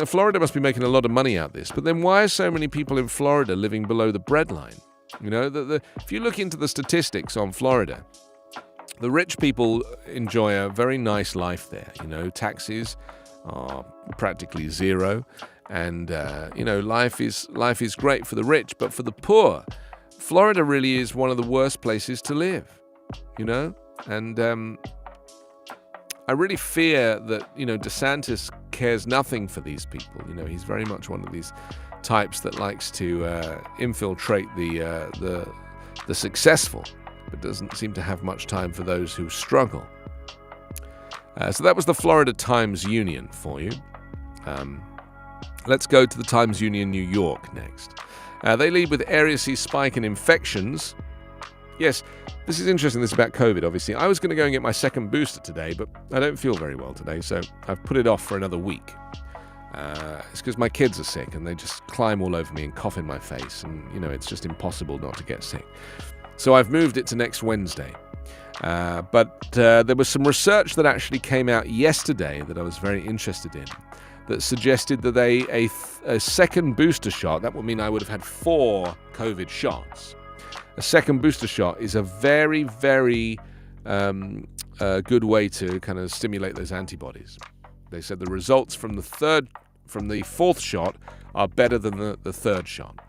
Florida must be making a lot of money out of this, but then why are so many people in Florida living below the breadline? You know, if you look into the statistics on Florida, the rich people enjoy a very nice life there. You know, taxes are practically zero. And, you know, life is great for the rich, but for the poor, Florida really is one of the worst places to live, you know? And I really fear that, you know, DeSantis cares nothing for these people. You know, he's very much one of these types that likes to infiltrate the successful, but doesn't seem to have much time for those who struggle. So that was the Florida Times-Union for you. Let's go to the Times-Union New York next. They lead with Area C spike in infections. Yes, this is interesting. This is about COVID, obviously. I was going to go and get my second booster today, but I don't feel very well today, so I've put it off for another week. It's because my kids are sick, and they just climb all over me and cough in my face, and, you know, it's just impossible not to get sick. So I've moved it to next Wednesday. But there was some research that actually came out yesterday that I was very interested in, that suggested that a second booster shot, that would mean I would have had 4 COVID shots. A second booster shot is a very, very good way to kind of stimulate those antibodies. They said the results from the 4th shot are better than the 3rd shot.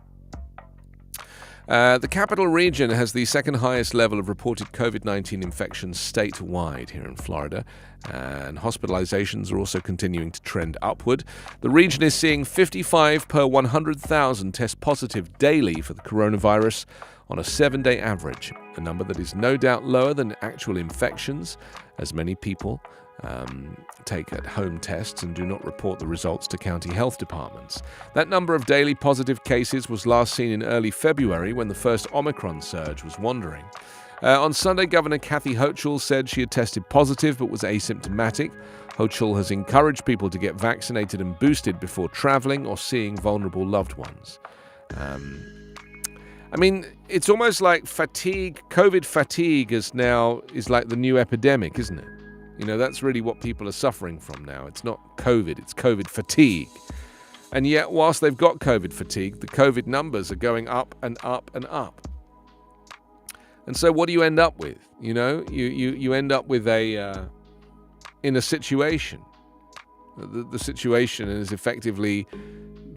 The capital region has the second highest level of reported COVID-19 infections statewide here in Florida, and hospitalizations are also continuing to trend upward. The region is seeing 55 per 100,000 test positive daily for the coronavirus on a 7-day average, a number that is no doubt lower than actual infections, as many people take at-home tests and do not report the results to county health departments. That number of daily positive cases was last seen in early February when the first Omicron surge was wandering. On Sunday, Governor Kathy Hochul said she had tested positive but was asymptomatic. Hochul has encouraged people to get vaccinated and boosted before traveling or seeing vulnerable loved ones. It's almost like fatigue. COVID fatigue is like the new epidemic, isn't it? That's really what people are suffering from now. It's not COVID, it's COVID fatigue. And yet, whilst they've got COVID fatigue, the COVID numbers are going up and up and up. And so what do you end up with? You end up with in a situation. The situation is effectively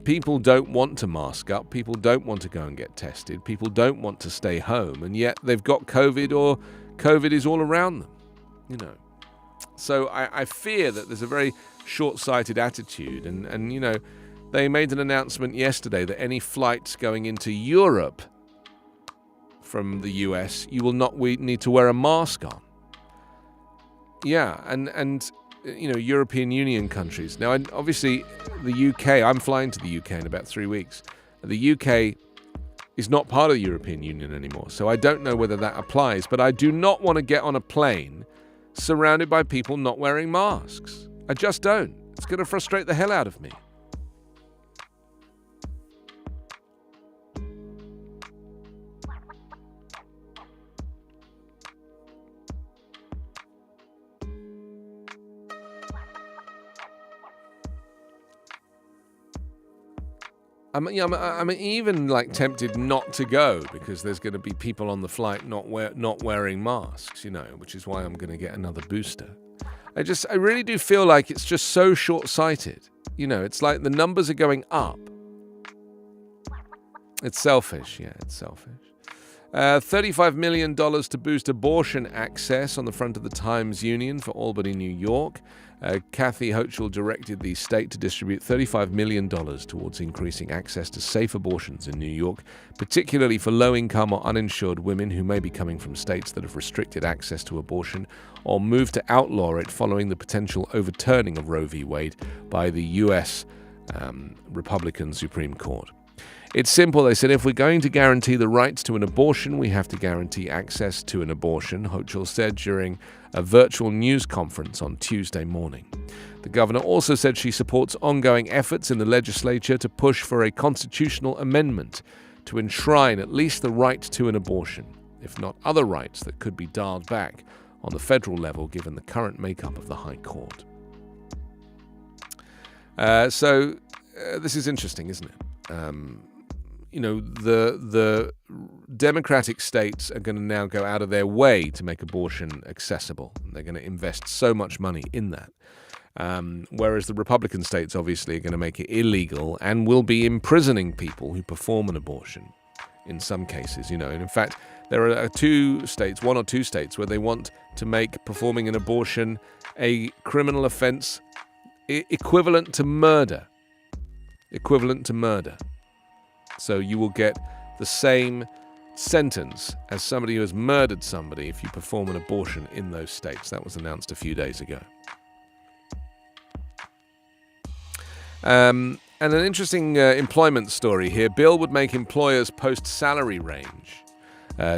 people don't want to mask up, people don't want to go and get tested, people don't want to stay home, and yet they've got COVID or COVID is all around them, So I fear that there's a very short-sighted attitude, and they made an announcement yesterday that any flights going into Europe from the US, you will not need to wear a mask on. Yeah, and European Union countries. Now, obviously, the UK, I'm flying to the UK in about 3 weeks. The UK is not part of the European Union anymore, so I don't know whether that applies, but I do not want to get on a plane surrounded by people not wearing masks. I just don't. It's going to frustrate the hell out of me. I'm even tempted not to go because there's going to be people on the flight not wearing masks, which is why I'm going to get another booster. I really do feel like it's just so short-sighted. It's like the numbers are going up. It's selfish. Yeah, it's selfish. $35 million to boost abortion access on the front of the Times-Union for Albany, New York. Kathy Hochul directed the state to distribute $35 million towards increasing access to safe abortions in New York, particularly for low-income or uninsured women who may be coming from states that have restricted access to abortion or moved to outlaw it following the potential overturning of Roe v. Wade by the U.S. Republican Supreme Court. It's simple, they said, if we're going to guarantee the rights to an abortion, we have to guarantee access to an abortion, Hochul said during a virtual news conference on Tuesday morning. The governor also said she supports ongoing efforts in the legislature to push for a constitutional amendment to enshrine at least the right to an abortion, if not other rights that could be dialed back on the federal level given the current makeup of the High Court. So this is interesting, isn't it? The Democratic states are going to now go out of their way to make abortion accessible. They're going to invest so much money in that. Whereas the Republican states obviously are going to make it illegal and will be imprisoning people who perform an abortion in some cases, And in fact, there are one or two states where they want to make performing an abortion a criminal offense equivalent to murder. So you will get the same sentence as somebody who has murdered somebody if you perform an abortion in those states. That was announced a few days ago. And an interesting employment story here. Bill would make employers post salary range.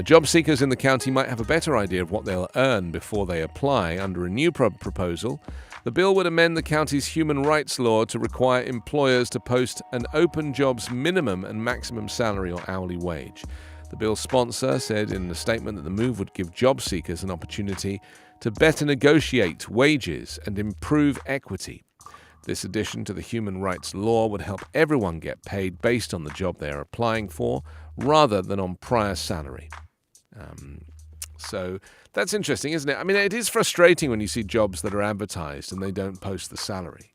Job seekers in the county might have a better idea of what they'll earn before they apply. Under a new proposal, the bill would amend the county's human rights law to require employers to post an open job's minimum and maximum salary or hourly wage. The bill's sponsor said in a statement that the move would give job seekers an opportunity to better negotiate wages and improve equity. This addition to the human rights law would help everyone get paid based on the job they are applying for, rather than on prior salary. So that's interesting, isn't it? It is frustrating when you see jobs that are advertised and they don't post the salary,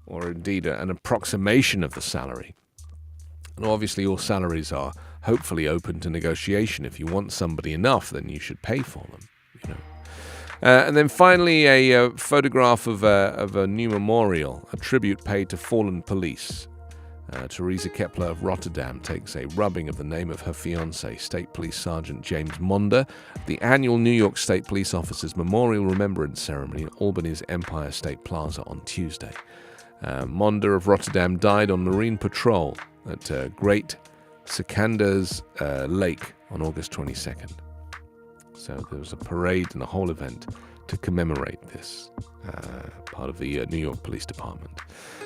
or indeed an approximation of the salary. And obviously all salaries are hopefully open to negotiation. If you want somebody enough, then you should pay for them, you know. And then finally, a photograph of a new memorial, a tribute paid to fallen police. Teresa Kepler of Rotterdam takes a rubbing of the name of her fiancé, State Police Sergeant James Monder, at the annual New York State Police Officers Memorial Remembrance Ceremony in Albany's Empire State Plaza on Tuesday. Monder of Rotterdam died on Marine patrol at Great Secanders Lake on August 22nd. So there was a parade and a whole event to commemorate this, part of the New York Police Department.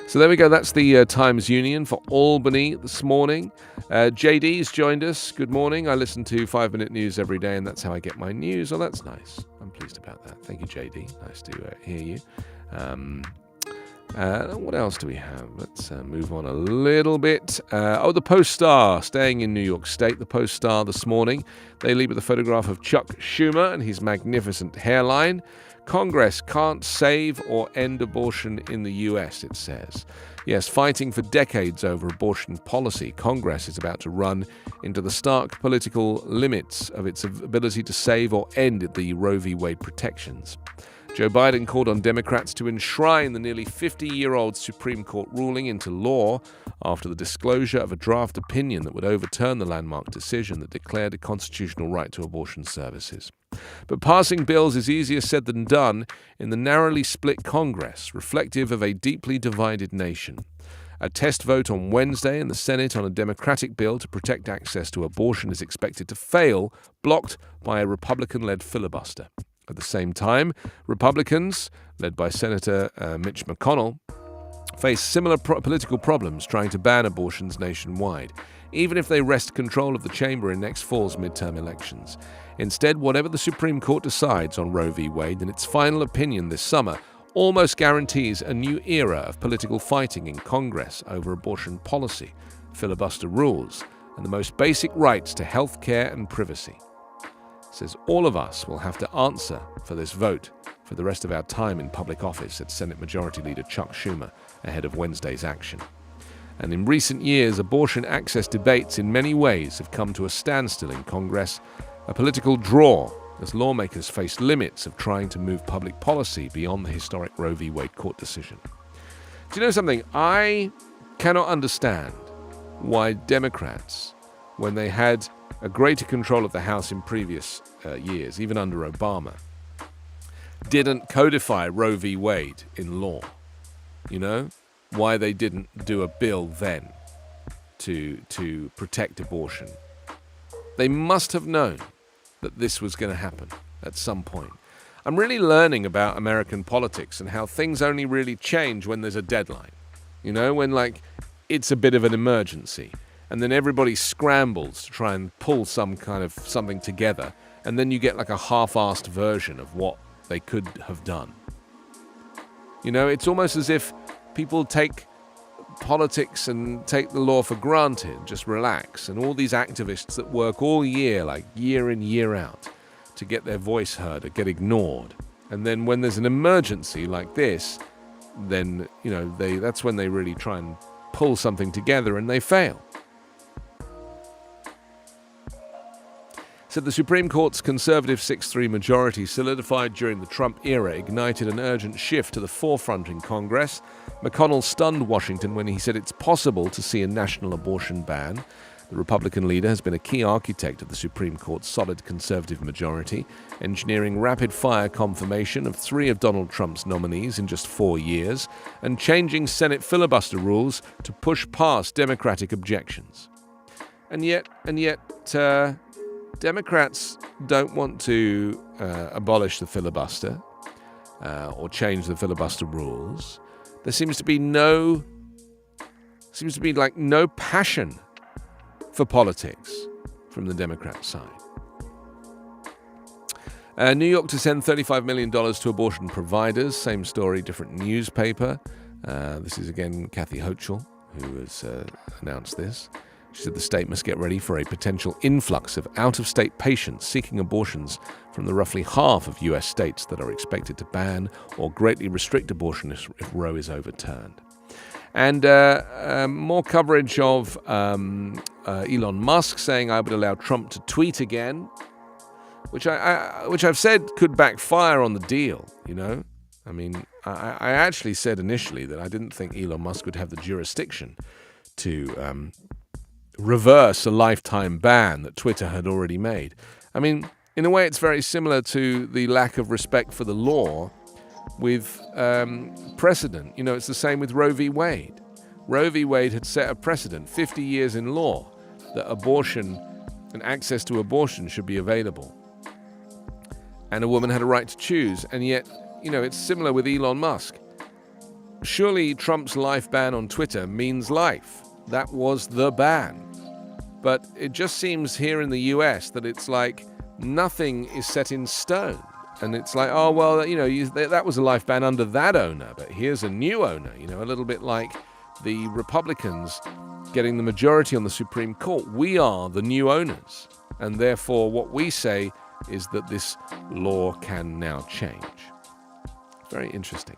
So there we go. That's the Times Union for Albany this morning. JD's joined us. Good morning. I listen to 5 Minute News every day, and that's how I get my news. Oh, that's nice. I'm pleased about that. Thank you, JD. Nice to hear you. What else do we have? Let's move on a little bit. The Post-Star, staying in New York State. The Post-Star this morning. They lead with a photograph of Chuck Schumer and his magnificent hairline. Congress can't save or end abortion in the U.S., it says. Yes, fighting for decades over abortion policy, Congress is about to run into the stark political limits of its ability to save or end the Roe v. Wade protections. Joe Biden called on Democrats to enshrine the nearly 50-year-old Supreme Court ruling into law after the disclosure of a draft opinion that would overturn the landmark decision that declared a constitutional right to abortion services. But passing bills is easier said than done in the narrowly split Congress, reflective of a deeply divided nation. A test vote on Wednesday in the Senate on a Democratic bill to protect access to abortion is expected to fail, blocked by a Republican-led filibuster. At the same time, Republicans, led by Senator Mitch McConnell, face similar political problems trying to ban abortions nationwide, even if they wrest control of the chamber in next fall's midterm elections. Instead, whatever the Supreme Court decides on Roe v. Wade in its final opinion this summer almost guarantees a new era of political fighting in Congress over abortion policy, filibuster rules, and the most basic rights to health care and privacy. Says all of us will have to answer for this vote for the rest of our time in public office, said Senate Majority Leader Chuck Schumer ahead of Wednesday's action. And in recent years, abortion access debates in many ways have come to a standstill in Congress, a political draw as lawmakers face limits of trying to move public policy beyond the historic Roe v. Wade court decision. Do you know something? I cannot understand why Democrats, when they had a greater control of the House in previous years, even under Obama, didn't codify Roe v. Wade in law. You know? Why they didn't do a bill then to protect abortion. They must have known that this was going to happen at some point. I'm really learning about American politics and how things only really change when there's a deadline. You know, when it's a bit of an emergency. And then everybody scrambles to try and pull some kind of something together. And then you get a half-assed version of what they could have done. You know, it's almost as if people take politics and take the law for granted, just relax. And all these activists that work all year, year in, year out, to get their voice heard or get ignored. And then when there's an emergency like this, then, that's when they really try and pull something together and they fail. Said the Supreme Court's conservative 6-3 majority solidified during the Trump era ignited an urgent shift to the forefront in Congress. McConnell stunned Washington when he said it's possible to see a national abortion ban. The Republican leader has been a key architect of the Supreme Court's solid conservative majority, engineering rapid-fire confirmation of 3 of Donald Trump's nominees in just 4 years, and changing Senate filibuster rules to push past Democratic objections. And yet, Democrats don't want to abolish the filibuster or change the filibuster rules. There seems to be no passion for politics from the Democrat side. New York to send $35 million to abortion providers. Same story, different newspaper. This is again Kathy Hochul, who has announced this. She said the state must get ready for a potential influx of out-of-state patients seeking abortions from the roughly half of U.S. states that are expected to ban or greatly restrict abortion if Roe is overturned. And more coverage of Elon Musk saying I would allow Trump to tweet again, which I've said could backfire on the deal, you know? I mean, I actually said initially that I didn't think Elon Musk would have the jurisdiction to reverse a lifetime ban that Twitter had already made. I mean, in a way, it's very similar to the lack of respect for the law with precedent. You know, it's the same with Roe v. Wade. Roe v. Wade had set a precedent, 50 years in law, that abortion and access to abortion should be available. And a woman had a right to choose. And yet, you know, it's similar with Elon Musk. Surely Trump's life ban on Twitter means life. That was the ban. But it just seems here in the US that it's like nothing is set in stone. And it's like, oh, well, you know, that was a life ban under that owner, but here's a new owner, you know, a little bit like the Republicans getting the majority on the Supreme Court. We are the new owners. And therefore, what we say is that this law can now change. Very interesting.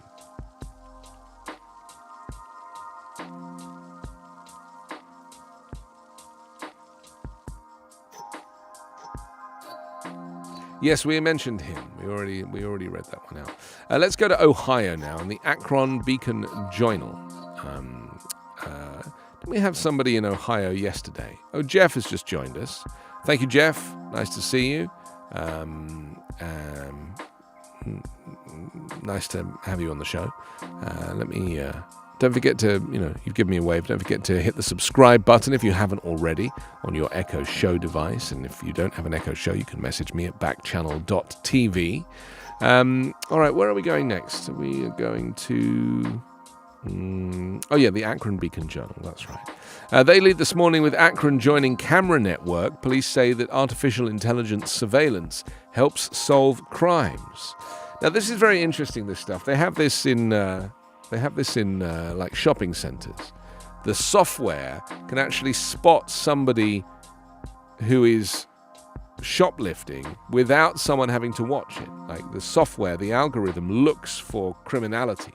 Yes, we mentioned him. We already read that one out. Let's go to Ohio now, and the Akron Beacon Journal. Didn't we have somebody in Ohio yesterday? Oh, Jeff has just joined us. Thank you, Jeff. Nice to see you. Nice to have you on the show. Don't forget to, you've given me a wave. Don't forget to hit the subscribe button if you haven't already on your Echo Show device. And if you don't have an Echo Show, you can message me at backchannel.tv. All right, where are we going next? We are going to... the Akron Beacon Journal, that's right. They lead this morning with Akron joining camera network. Police say that artificial intelligence surveillance helps solve crimes. Now, this is very interesting, this stuff. They have this in like shopping centers. The software can actually spot somebody who is shoplifting without someone having to watch it. Like the software, the algorithm looks for criminality.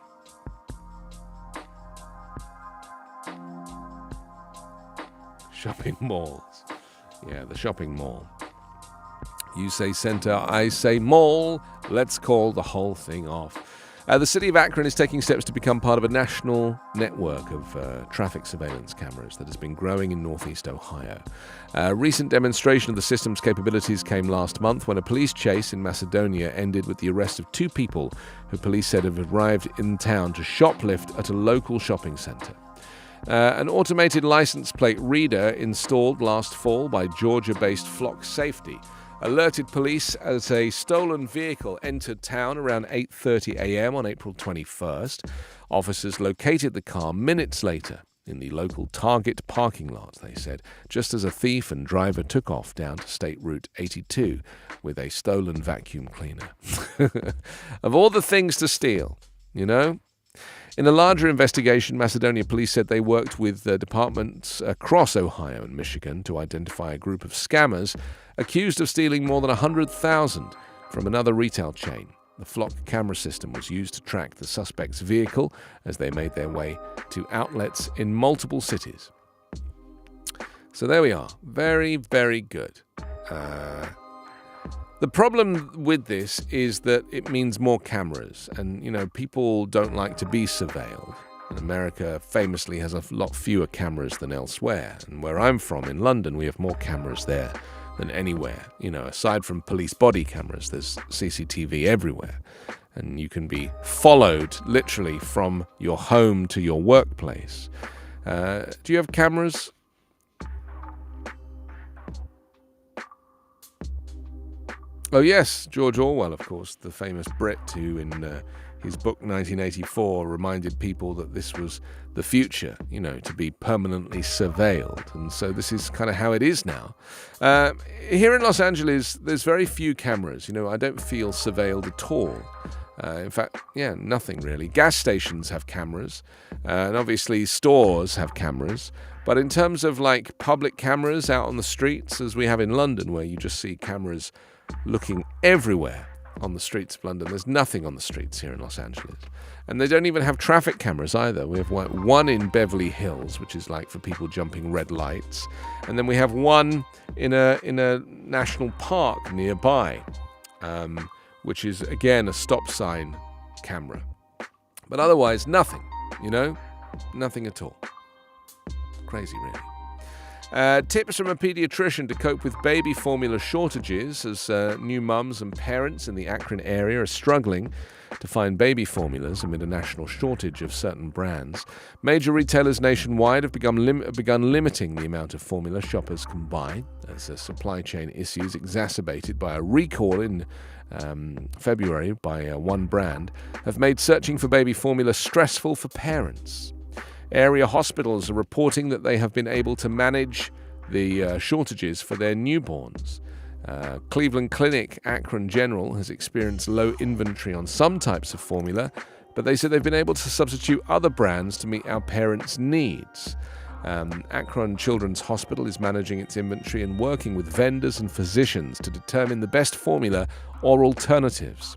Shopping malls. Yeah, the shopping mall. You say center, I say mall. Let's call the whole thing off. The city of Akron is taking steps to become part of a national network of traffic surveillance cameras that has been growing in northeast Ohio. A recent demonstration of the system's capabilities came last month when a police chase in Macedonia ended with the arrest of two people who police said have arrived in town to shoplift at a local shopping center. An automated license plate reader installed last fall by Georgia-based Flock Safety alerted police as a stolen vehicle entered town around 8:30 a.m. on April 21st. Officers located the car minutes later in the local Target parking lot, they said, just as a thief and driver took off down to State Route 82 with a stolen vacuum cleaner. Of all the things to steal, you know? In a larger investigation, Macedonia police said they worked with departments across Ohio and Michigan to identify a group of scammers accused of stealing more than $100,000 from another retail chain. The Flock camera system was used to track the suspect's vehicle as they made their way to outlets in multiple cities. So there we are. Very, very good. The problem with this is that it means more cameras, and, people don't like to be surveilled. And America famously has a lot fewer cameras than elsewhere. And where I'm from, in London, we have more cameras there than anywhere. Aside from police body cameras, there's CCTV everywhere. And you can be followed literally from your home to your workplace. Do you have cameras? Oh yes, George Orwell, of course, the famous Brit who in his book 1984 reminded people that this was the future, to be permanently surveilled. And so this is kind of how it is now. Here in Los Angeles, there's very few cameras. I don't feel surveilled at all. In fact, nothing really. Gas stations have cameras, and obviously stores have cameras. But in terms of like public cameras out on the streets, as we have in London, where you just see cameras looking everywhere, on the streets of London. There's nothing on the streets here in Los Angeles. And they don't even have traffic cameras either. We have one in Beverly Hills, which is like for people jumping red lights. And then we have one in a national park nearby, which is, again, a stop sign camera. But otherwise, nothing, nothing at all. Crazy, really. Tips from a pediatrician to cope with baby formula shortages as new mums and parents in the Akron area are struggling to find baby formulas amid a national shortage of certain brands. Major retailers nationwide have begun limiting the amount of formula shoppers can buy as supply chain issues exacerbated by a recall in February by one brand have made searching for baby formula stressful for parents. Area hospitals are reporting that they have been able to manage the shortages for their newborns. Cleveland Clinic Akron General has experienced low inventory on some types of formula, but they said they've been able to substitute other brands to meet our parents' needs. Akron Children's Hospital is managing its inventory and working with vendors and physicians to determine the best formula or alternatives.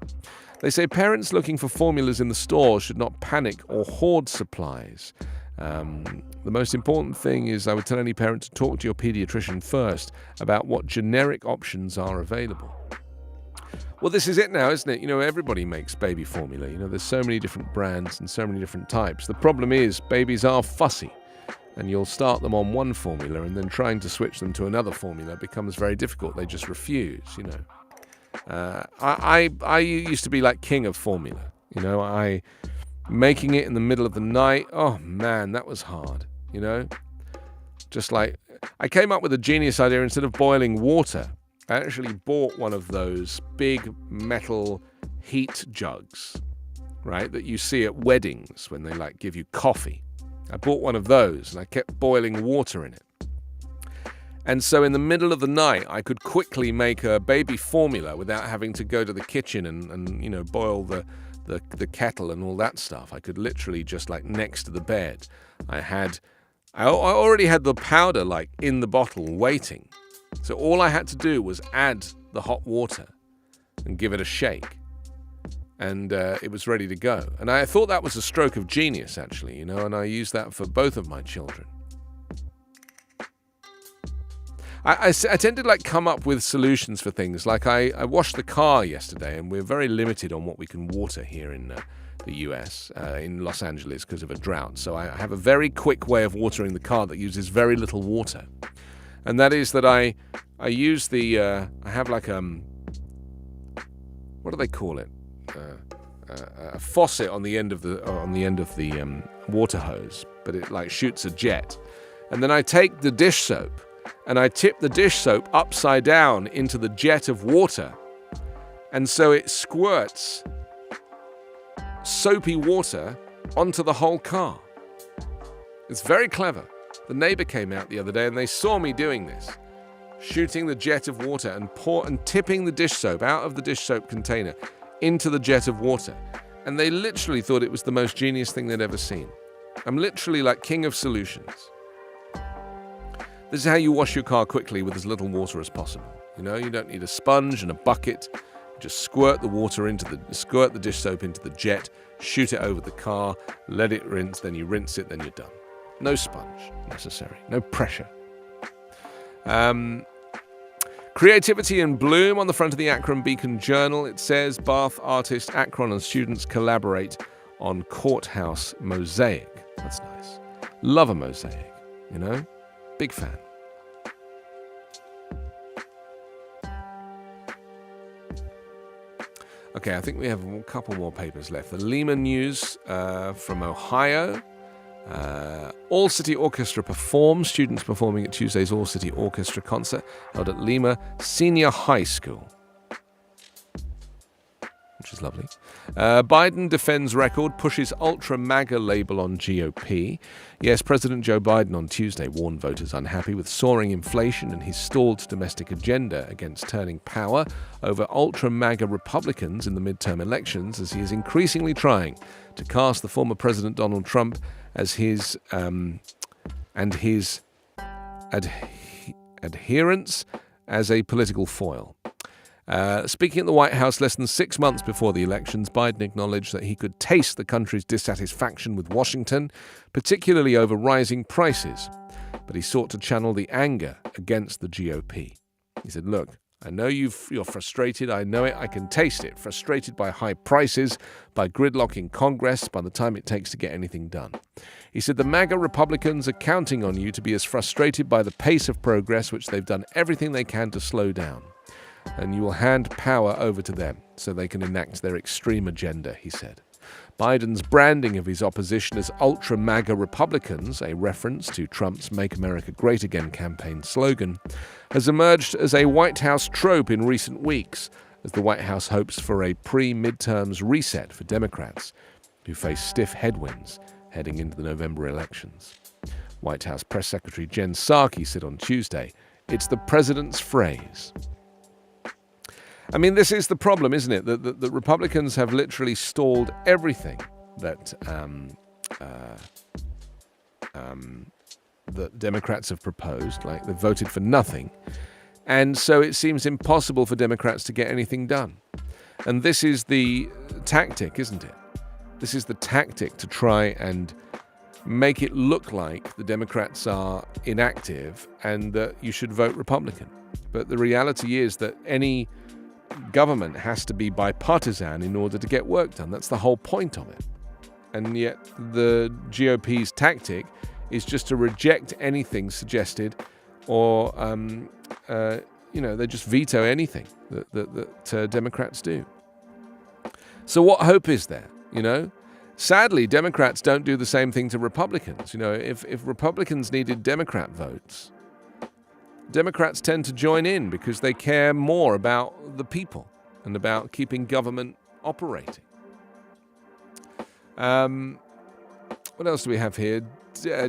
They say parents looking for formulas in the store should not panic or hoard supplies. The most important thing is I would tell any parent to talk to your pediatrician first about what generic options are available. Well, this is it now, isn't it? Everybody makes baby formula. There's so many different brands and so many different types. The problem is babies are fussy, and you'll start them on one formula and then trying to switch them to another formula becomes very difficult. They just refuse, I used to be like king of formula. Making it in the middle of the night, oh man, that was hard, Just like, I came up with a genius idea. Instead of boiling water, I actually bought one of those big metal heat jugs, right, that you see at weddings when they give you coffee. I bought one of those and I kept boiling water in it. And so in the middle of the night, I could quickly make a baby formula without having to go to the kitchen and boil the kettle and all that stuff. I could literally just next to the bed. I already had the powder in the bottle waiting. So all I had to do was add the hot water and give it a shake. And it was ready to go. And I thought that was a stroke of genius, actually, and I used that for both of my children. I tend to come up with solutions for things. I washed the car yesterday, and we're very limited on what we can water here in the US, in Los Angeles, because of a drought. So I have a very quick way of watering the car that uses very little water. And that is that I use I have what do they call it? A faucet on the end of the water hose, but it shoots a jet. And then I take the dish soap and I tip the dish soap upside down into the jet of water. And so it squirts soapy water onto the whole car. It's very clever. The neighbor came out the other day and they saw me doing this, shooting the jet of water and tipping the dish soap out of the dish soap container into the jet of water. And they literally thought it was the most genius thing they'd ever seen. I'm literally king of solutions. This is how you wash your car quickly with as little water as possible. You don't need a sponge and a bucket. Just squirt the dish soap into the jet, shoot it over the car, let it rinse, then you rinse it, then you're done. No sponge necessary, no pressure. Creativity in bloom on the front of the Akron Beacon Journal. It says Bath artist Akron and students collaborate on courthouse mosaic. That's nice. Love a mosaic, Big fan. Okay, I think we have a couple more papers left. The Lima News from Ohio. All City Orchestra performs. Students performing at Tuesday's All City Orchestra concert held at Lima Senior High School, which is lovely. Biden defends record, pushes ultra MAGA label on GOP. Yes, President Joe Biden on Tuesday warned voters unhappy with soaring inflation and his stalled domestic agenda against turning power over ultra MAGA Republicans in the midterm elections, as he is increasingly trying to cast the former President Donald Trump as his adherents as a political foil. Speaking at the White House less than 6 months before the elections, Biden acknowledged that he could taste the country's dissatisfaction with Washington, particularly over rising prices. But he sought to channel the anger against the GOP. He said, look, I know you're frustrated. I know it. I can taste it. Frustrated by high prices, by gridlock in Congress, by the time it takes to get anything done. He said the MAGA Republicans are counting on you to be as frustrated by the pace of progress, which they've done everything they can to slow down. And you will hand power over to them so they can enact their extreme agenda, he said. Biden's branding of his opposition as ultra-MAGA Republicans, a reference to Trump's Make America Great Again campaign slogan, has emerged as a White House trope in recent weeks, as the White House hopes for a pre-midterms reset for Democrats, who face stiff headwinds heading into the November elections. White House Press Secretary Jen Psaki said on Tuesday, "It's the president's phrase." I mean, this is the problem, isn't it? That Republicans have literally stalled everything that Democrats have proposed. Like, they've voted for nothing. And so it seems impossible for Democrats to get anything done. And this is the tactic, isn't it? This is the tactic to try and make it look like the Democrats are inactive and that you should vote Republican. But the reality is that any government has to be bipartisan in order to get work done. That's the whole point of it. And yet the GOP's tactic is just to reject anything suggested or, they just veto anything that Democrats do. So what hope is there, Sadly, Democrats don't do the same thing to Republicans. If Republicans needed Democrat votes, Democrats tend to join in because they care more about the people and about keeping government operating. What else do we have here?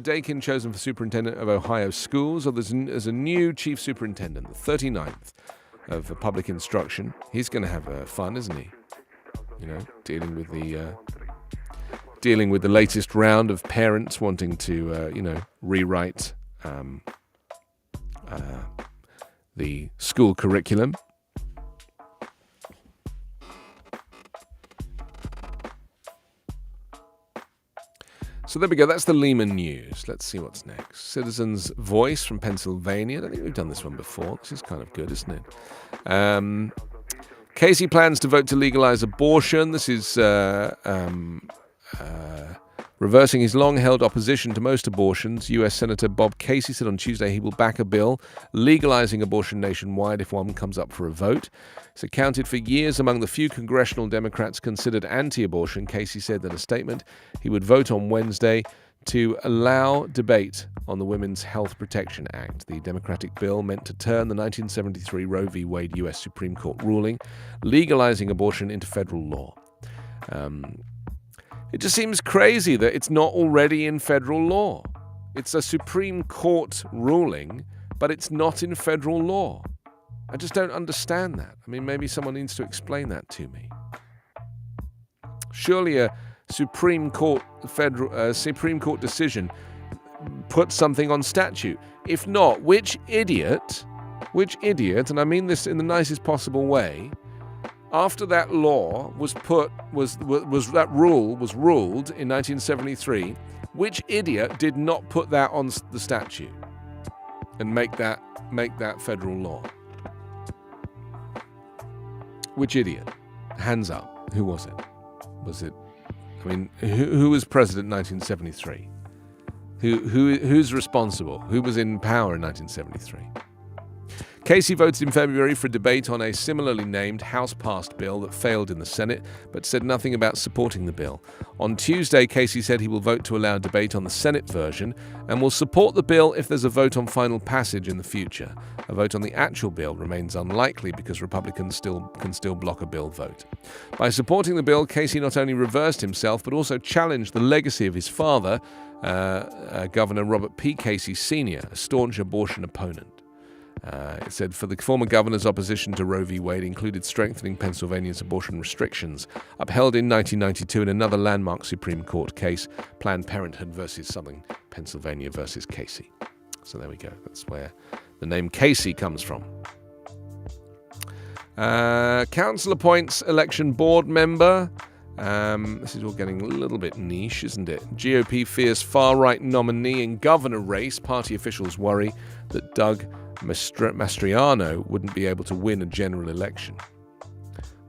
Dakin chosen for superintendent of Ohio schools. There's a new chief superintendent, the 39th of public instruction. He's going to have fun, isn't he? Dealing with the latest round of parents wanting to, rewrite the school curriculum. So there we go. That's the Lehman News. Let's see what's next. Citizen's Voice from Pennsylvania. I don't think we've done this one before. This is kind of good, isn't it? Casey plans to vote to legalize abortion. This is reversing his long-held opposition to most abortions. U.S. Senator Bob Casey said on Tuesday he will back a bill legalizing abortion nationwide if one comes up for a vote. It's accounted for years among the few congressional Democrats considered anti-abortion. Casey said in a statement he would vote on Wednesday to allow debate on the Women's Health Protection Act, the Democratic bill meant to turn the 1973 Roe v. Wade U.S. Supreme Court ruling legalizing abortion into federal law. It just seems crazy that it's not already in federal law. It's a Supreme Court ruling, but it's not in federal law. I just don't understand that. I mean, maybe someone needs to explain that to me. Surely a Supreme Court decision puts something on statute. If not, which idiot, and I mean this in the nicest possible way, after that law that rule was ruled in 1973, which idiot did not put that on the statute and make that federal law? Which idiot? Hands up. Who was it? Who was president in 1973? Who's responsible? Who was in power in 1973? Casey voted in February for a debate on a similarly named House-passed bill that failed in the Senate, but said nothing about supporting the bill. On Tuesday, Casey said he will vote to allow debate on the Senate version and will support the bill if there's a vote on final passage in the future. A vote on the actual bill remains unlikely because Republicans can still block a bill vote. By supporting the bill, Casey not only reversed himself, but also challenged the legacy of his father, Governor Robert P. Casey Sr., a staunch abortion opponent. It said, for the former governor's opposition to Roe v. Wade included strengthening Pennsylvania's abortion restrictions, upheld in 1992 in another landmark Supreme Court case, Planned Parenthood versus Southern Pennsylvania versus Casey. So there we go. That's where the name Casey comes from. Council appoints election board member. This is all getting a little bit niche, isn't it? GOP fears far-right nominee in governor race. Party officials worry that Doug Mastriano wouldn't be able to win a general election.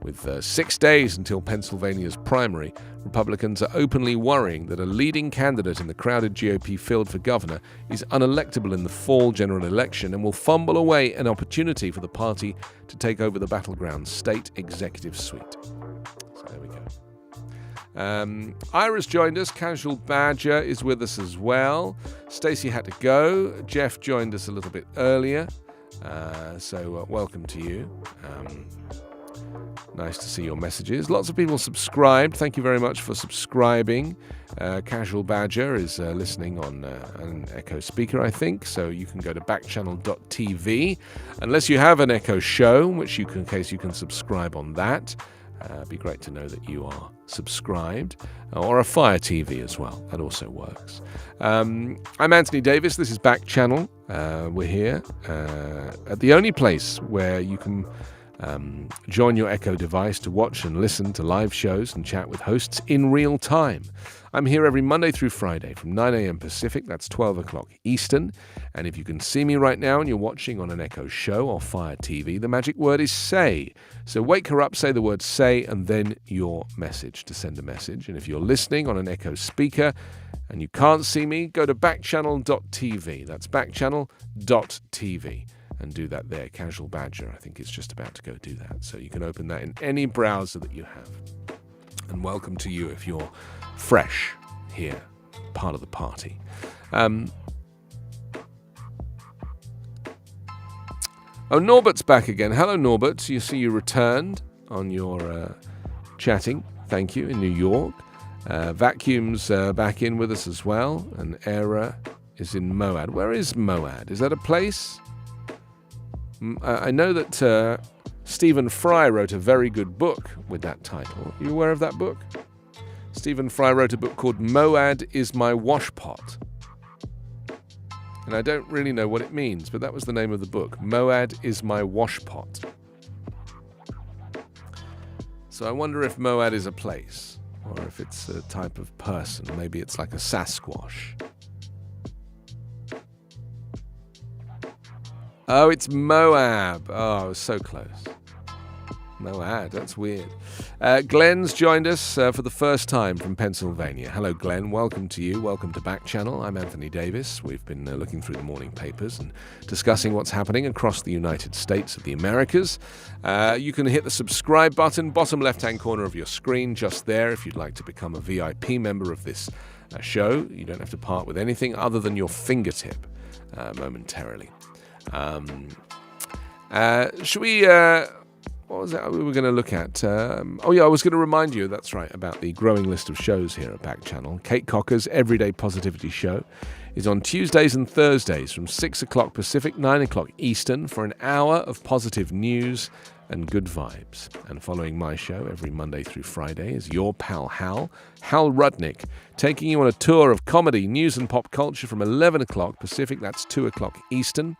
With 6 days until Pennsylvania's primary, Republicans are openly worrying that a leading candidate in the crowded GOP field for governor is unelectable in the fall general election and will fumble away an opportunity for the party to take over the battleground state executive suite. So there we go. Ira's joined us. Casual Badger is with us as well. Stacey had to go. Jeff joined us a little bit earlier. So welcome to you. Nice to see your messages. Lots of people subscribed. Thank you very much for subscribing. Casual Badger is listening on an Echo speaker, I think. So you can go to backchannel.tv. Unless you have an Echo show, which in case you can subscribe on that. It'd be great to know that you are subscribed. Or a Fire TV as well. That also works. I'm Anthony Davis. This is Backchannel. We're here at the only place where you can join your Echo device to watch and listen to live shows and chat with hosts in real time. I'm here every Monday through Friday from 9 a.m. Pacific, that's 12 o'clock Eastern. And if you can see me right now and you're watching on an Echo show or Fire TV, the magic word is say. So wake her up, say the word say, and then your message to send a message. And if you're listening on an Echo speaker and you can't see me, go to backchannel.tv. That's backchannel.tv. And do that there. Casual Badger, I think, is just about to go do that. So you can open that in any browser that you have. And welcome to you if you're fresh here, part of the party. Norbert's back again. Hello, Norbert. You see you returned on your chatting. Thank you, in New York. Vacuum's back in with us as well. And Era is in Moad. Where is Moad? Is that a place? I know that Stephen Fry wrote a very good book with that title. Are you aware of that book? Stephen Fry wrote a book called Moad is My Washpot. And I don't really know what it means, but that was the name of the book. Moad is My Washpot. So I wonder if Moad is a place, or if it's a type of person. Maybe it's like a Sasquatch. Oh, it's Moab. Oh, I was so close. Moab, that's weird. Glenn's joined us for the first time from Pennsylvania. Hello, Glenn. Welcome to you. Welcome to Backchannel. I'm Anthony Davis. We've been looking through the morning papers and discussing what's happening across the United States of the Americas. You can hit the subscribe button, bottom left-hand corner of your screen, just there, if you'd like to become a VIP member of this show. You don't have to part with anything other than your fingertip momentarily. Should we, what was that we were going to look at? I was going to remind you, that's right, about the growing list of shows here at Backchannel. Kate Cocker's Everyday Positivity Show is on Tuesdays and Thursdays from 6 o'clock Pacific, 9 o'clock Eastern for an hour of positive news and good vibes. And following my show every Monday through Friday is your pal Hal Rudnick, taking you on a tour of comedy, news and pop culture from 11 o'clock Pacific, that's 2 o'clock Eastern.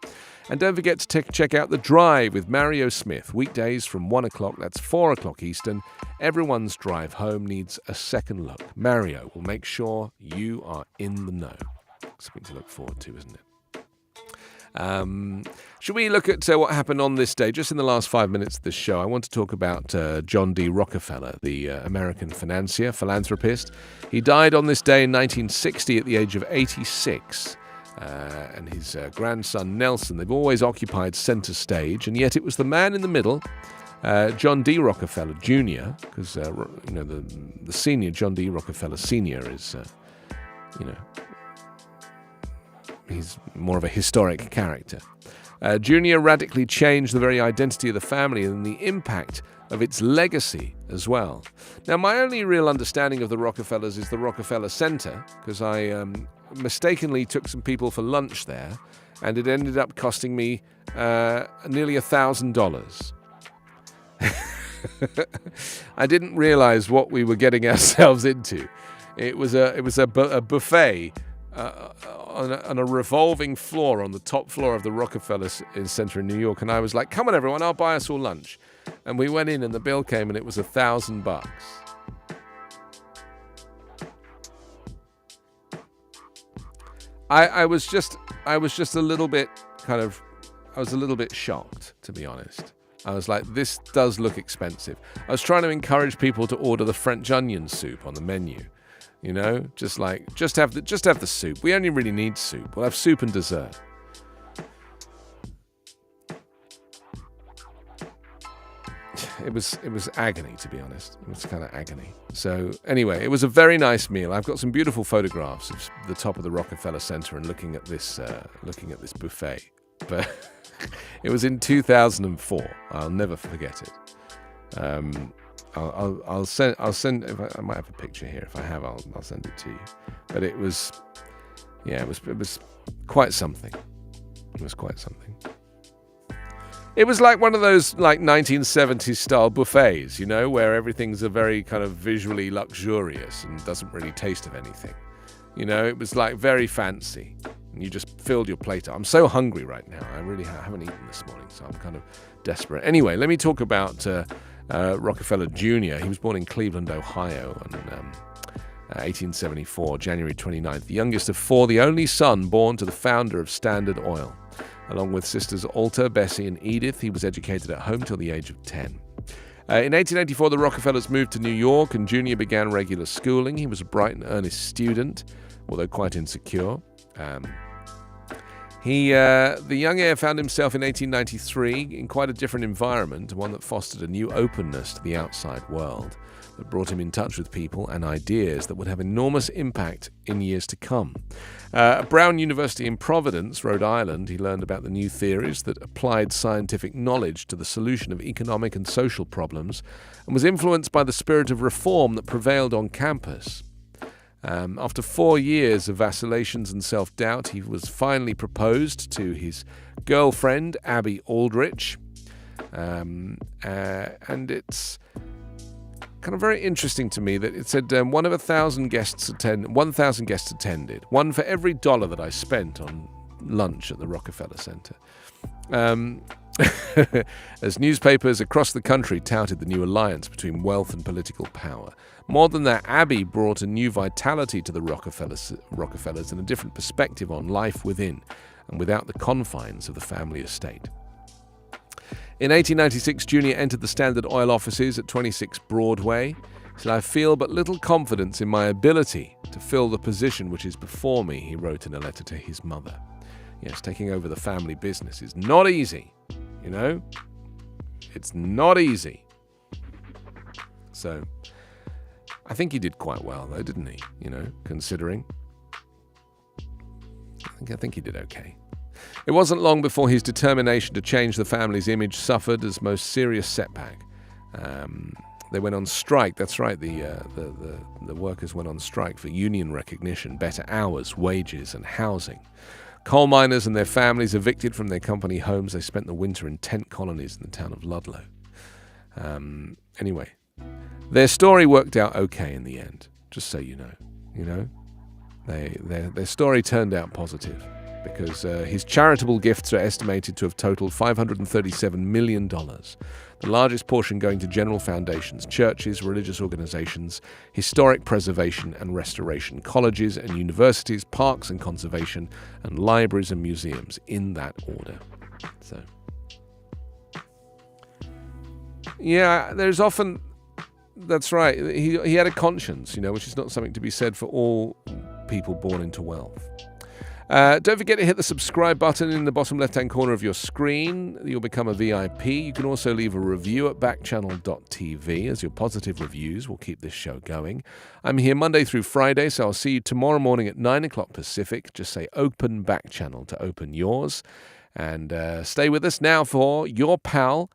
And don't forget to check out The Drive with Mario Smith, weekdays from 1 o'clock, that's 4 o'clock Eastern. Everyone's drive home needs a second look. Mario will make sure you are in the know. Something to look forward to, isn't it? Should we look at what happened on this day? Just in the last 5 minutes of this show, I want to talk about John D. Rockefeller, the American financier, philanthropist. He died on this day in 1960 at the age of 86. And his grandson Nelson, they've always occupied center stage, and yet it was the man in the middle, John D. Rockefeller Jr., because the senior, John D. Rockefeller Sr. is, he's more of a historic character. Jr. radically changed the very identity of the family and the impact of its legacy as well. Now, my only real understanding of the Rockefellers is the Rockefeller Center, because I mistakenly took some people for lunch there, and it ended up costing me nearly $1,000. I didn't realize what we were getting ourselves into. It was a buffet on a revolving floor on the top floor of the Rockefeller Center in New York, and I was like, come on everyone, I'll buy us all lunch. And we went in and the bill came and it was $1,000. I was just a little bit I was a little bit shocked, to be honest. I was like, this does look expensive. I was trying to encourage people to order the French onion soup on the menu. You know, just have the soup. We only really need soup. We'll have soup and dessert. It was agony, to be honest. It was kind of agony. So anyway, it was a very nice meal. I've got some beautiful photographs of the top of the Rockefeller Center and looking at this buffet. But it was in 2004. I'll never forget it. I'll send. If I might have a picture here. If I have, I'll send it to you. But it was quite something. It was quite something. It was like one of those 1970s style buffets, you know, where everything's a very kind of visually luxurious and doesn't really taste of anything. You know, it was like very fancy. And you just filled your plate up. I'm so hungry right now. I really haven't eaten this morning, so I'm kind of desperate. Anyway, let me talk about Rockefeller Jr. He was born in Cleveland, Ohio in 1874, January 29th. The youngest of four, the only son born to the founder of Standard Oil. Along with sisters Alta, Bessie, and Edith, he was educated at home till the age of 10. In 1884, the Rockefellers moved to New York, and Junior began regular schooling. He was a bright and earnest student, although quite insecure. The young heir found himself in 1893 in quite a different environment, one that fostered a new openness to the outside world, that brought him in touch with people and ideas that would have enormous impact in years to come. At Brown University in Providence, Rhode Island, he learned about the new theories that applied scientific knowledge to the solution of economic and social problems, and was influenced by the spirit of reform that prevailed on campus. After 4 years of vacillations and self-doubt, he was finally proposed to his girlfriend, Abby Aldrich. And it's kind of very interesting to me that it said 1,000 guests attended, one for every $1 that I spent on lunch at the Rockefeller Center. As newspapers across the country touted the new alliance between wealth and political power. More than that, Abby brought a new vitality to the Rockefellers and a different perspective on life within and without the confines of the family estate. In 1896, Junior entered the Standard Oil offices at 26 Broadway. He said, "I feel but little confidence in my ability to fill the position which is before me," he wrote in a letter to his mother. Yes, taking over the family business is not easy, you know? It's not easy. So, I think he did quite well, though, didn't he? You know, considering. I think he did okay. It wasn't long before his determination to change the family's image suffered his most serious setback. They went on strike. That's right. The workers went on strike for union recognition, better hours, wages, and housing. Coal miners and their families evicted from their company homes. They spent the winter in tent colonies in the town of Ludlow. Anyway, their story worked out okay in the end. Just so you know. You know, their story turned out positive. Because his charitable gifts are estimated to have totaled $537 million, the largest portion going to general foundations, churches, religious organizations, historic preservation and restoration, colleges and universities, parks and conservation, and libraries and museums, in that order. So, yeah, there's often... That's right. He had a conscience, you know, which is not something to be said for all people born into wealth. Don't forget to hit the subscribe button in the bottom left-hand corner of your screen. You'll become a VIP. You can also leave a review at backchannel.tv, as your positive reviews will keep this show going. I'm here Monday through Friday, so I'll see you tomorrow morning at 9 o'clock Pacific. Just say open Backchannel to open yours. And stay with us now for your pal,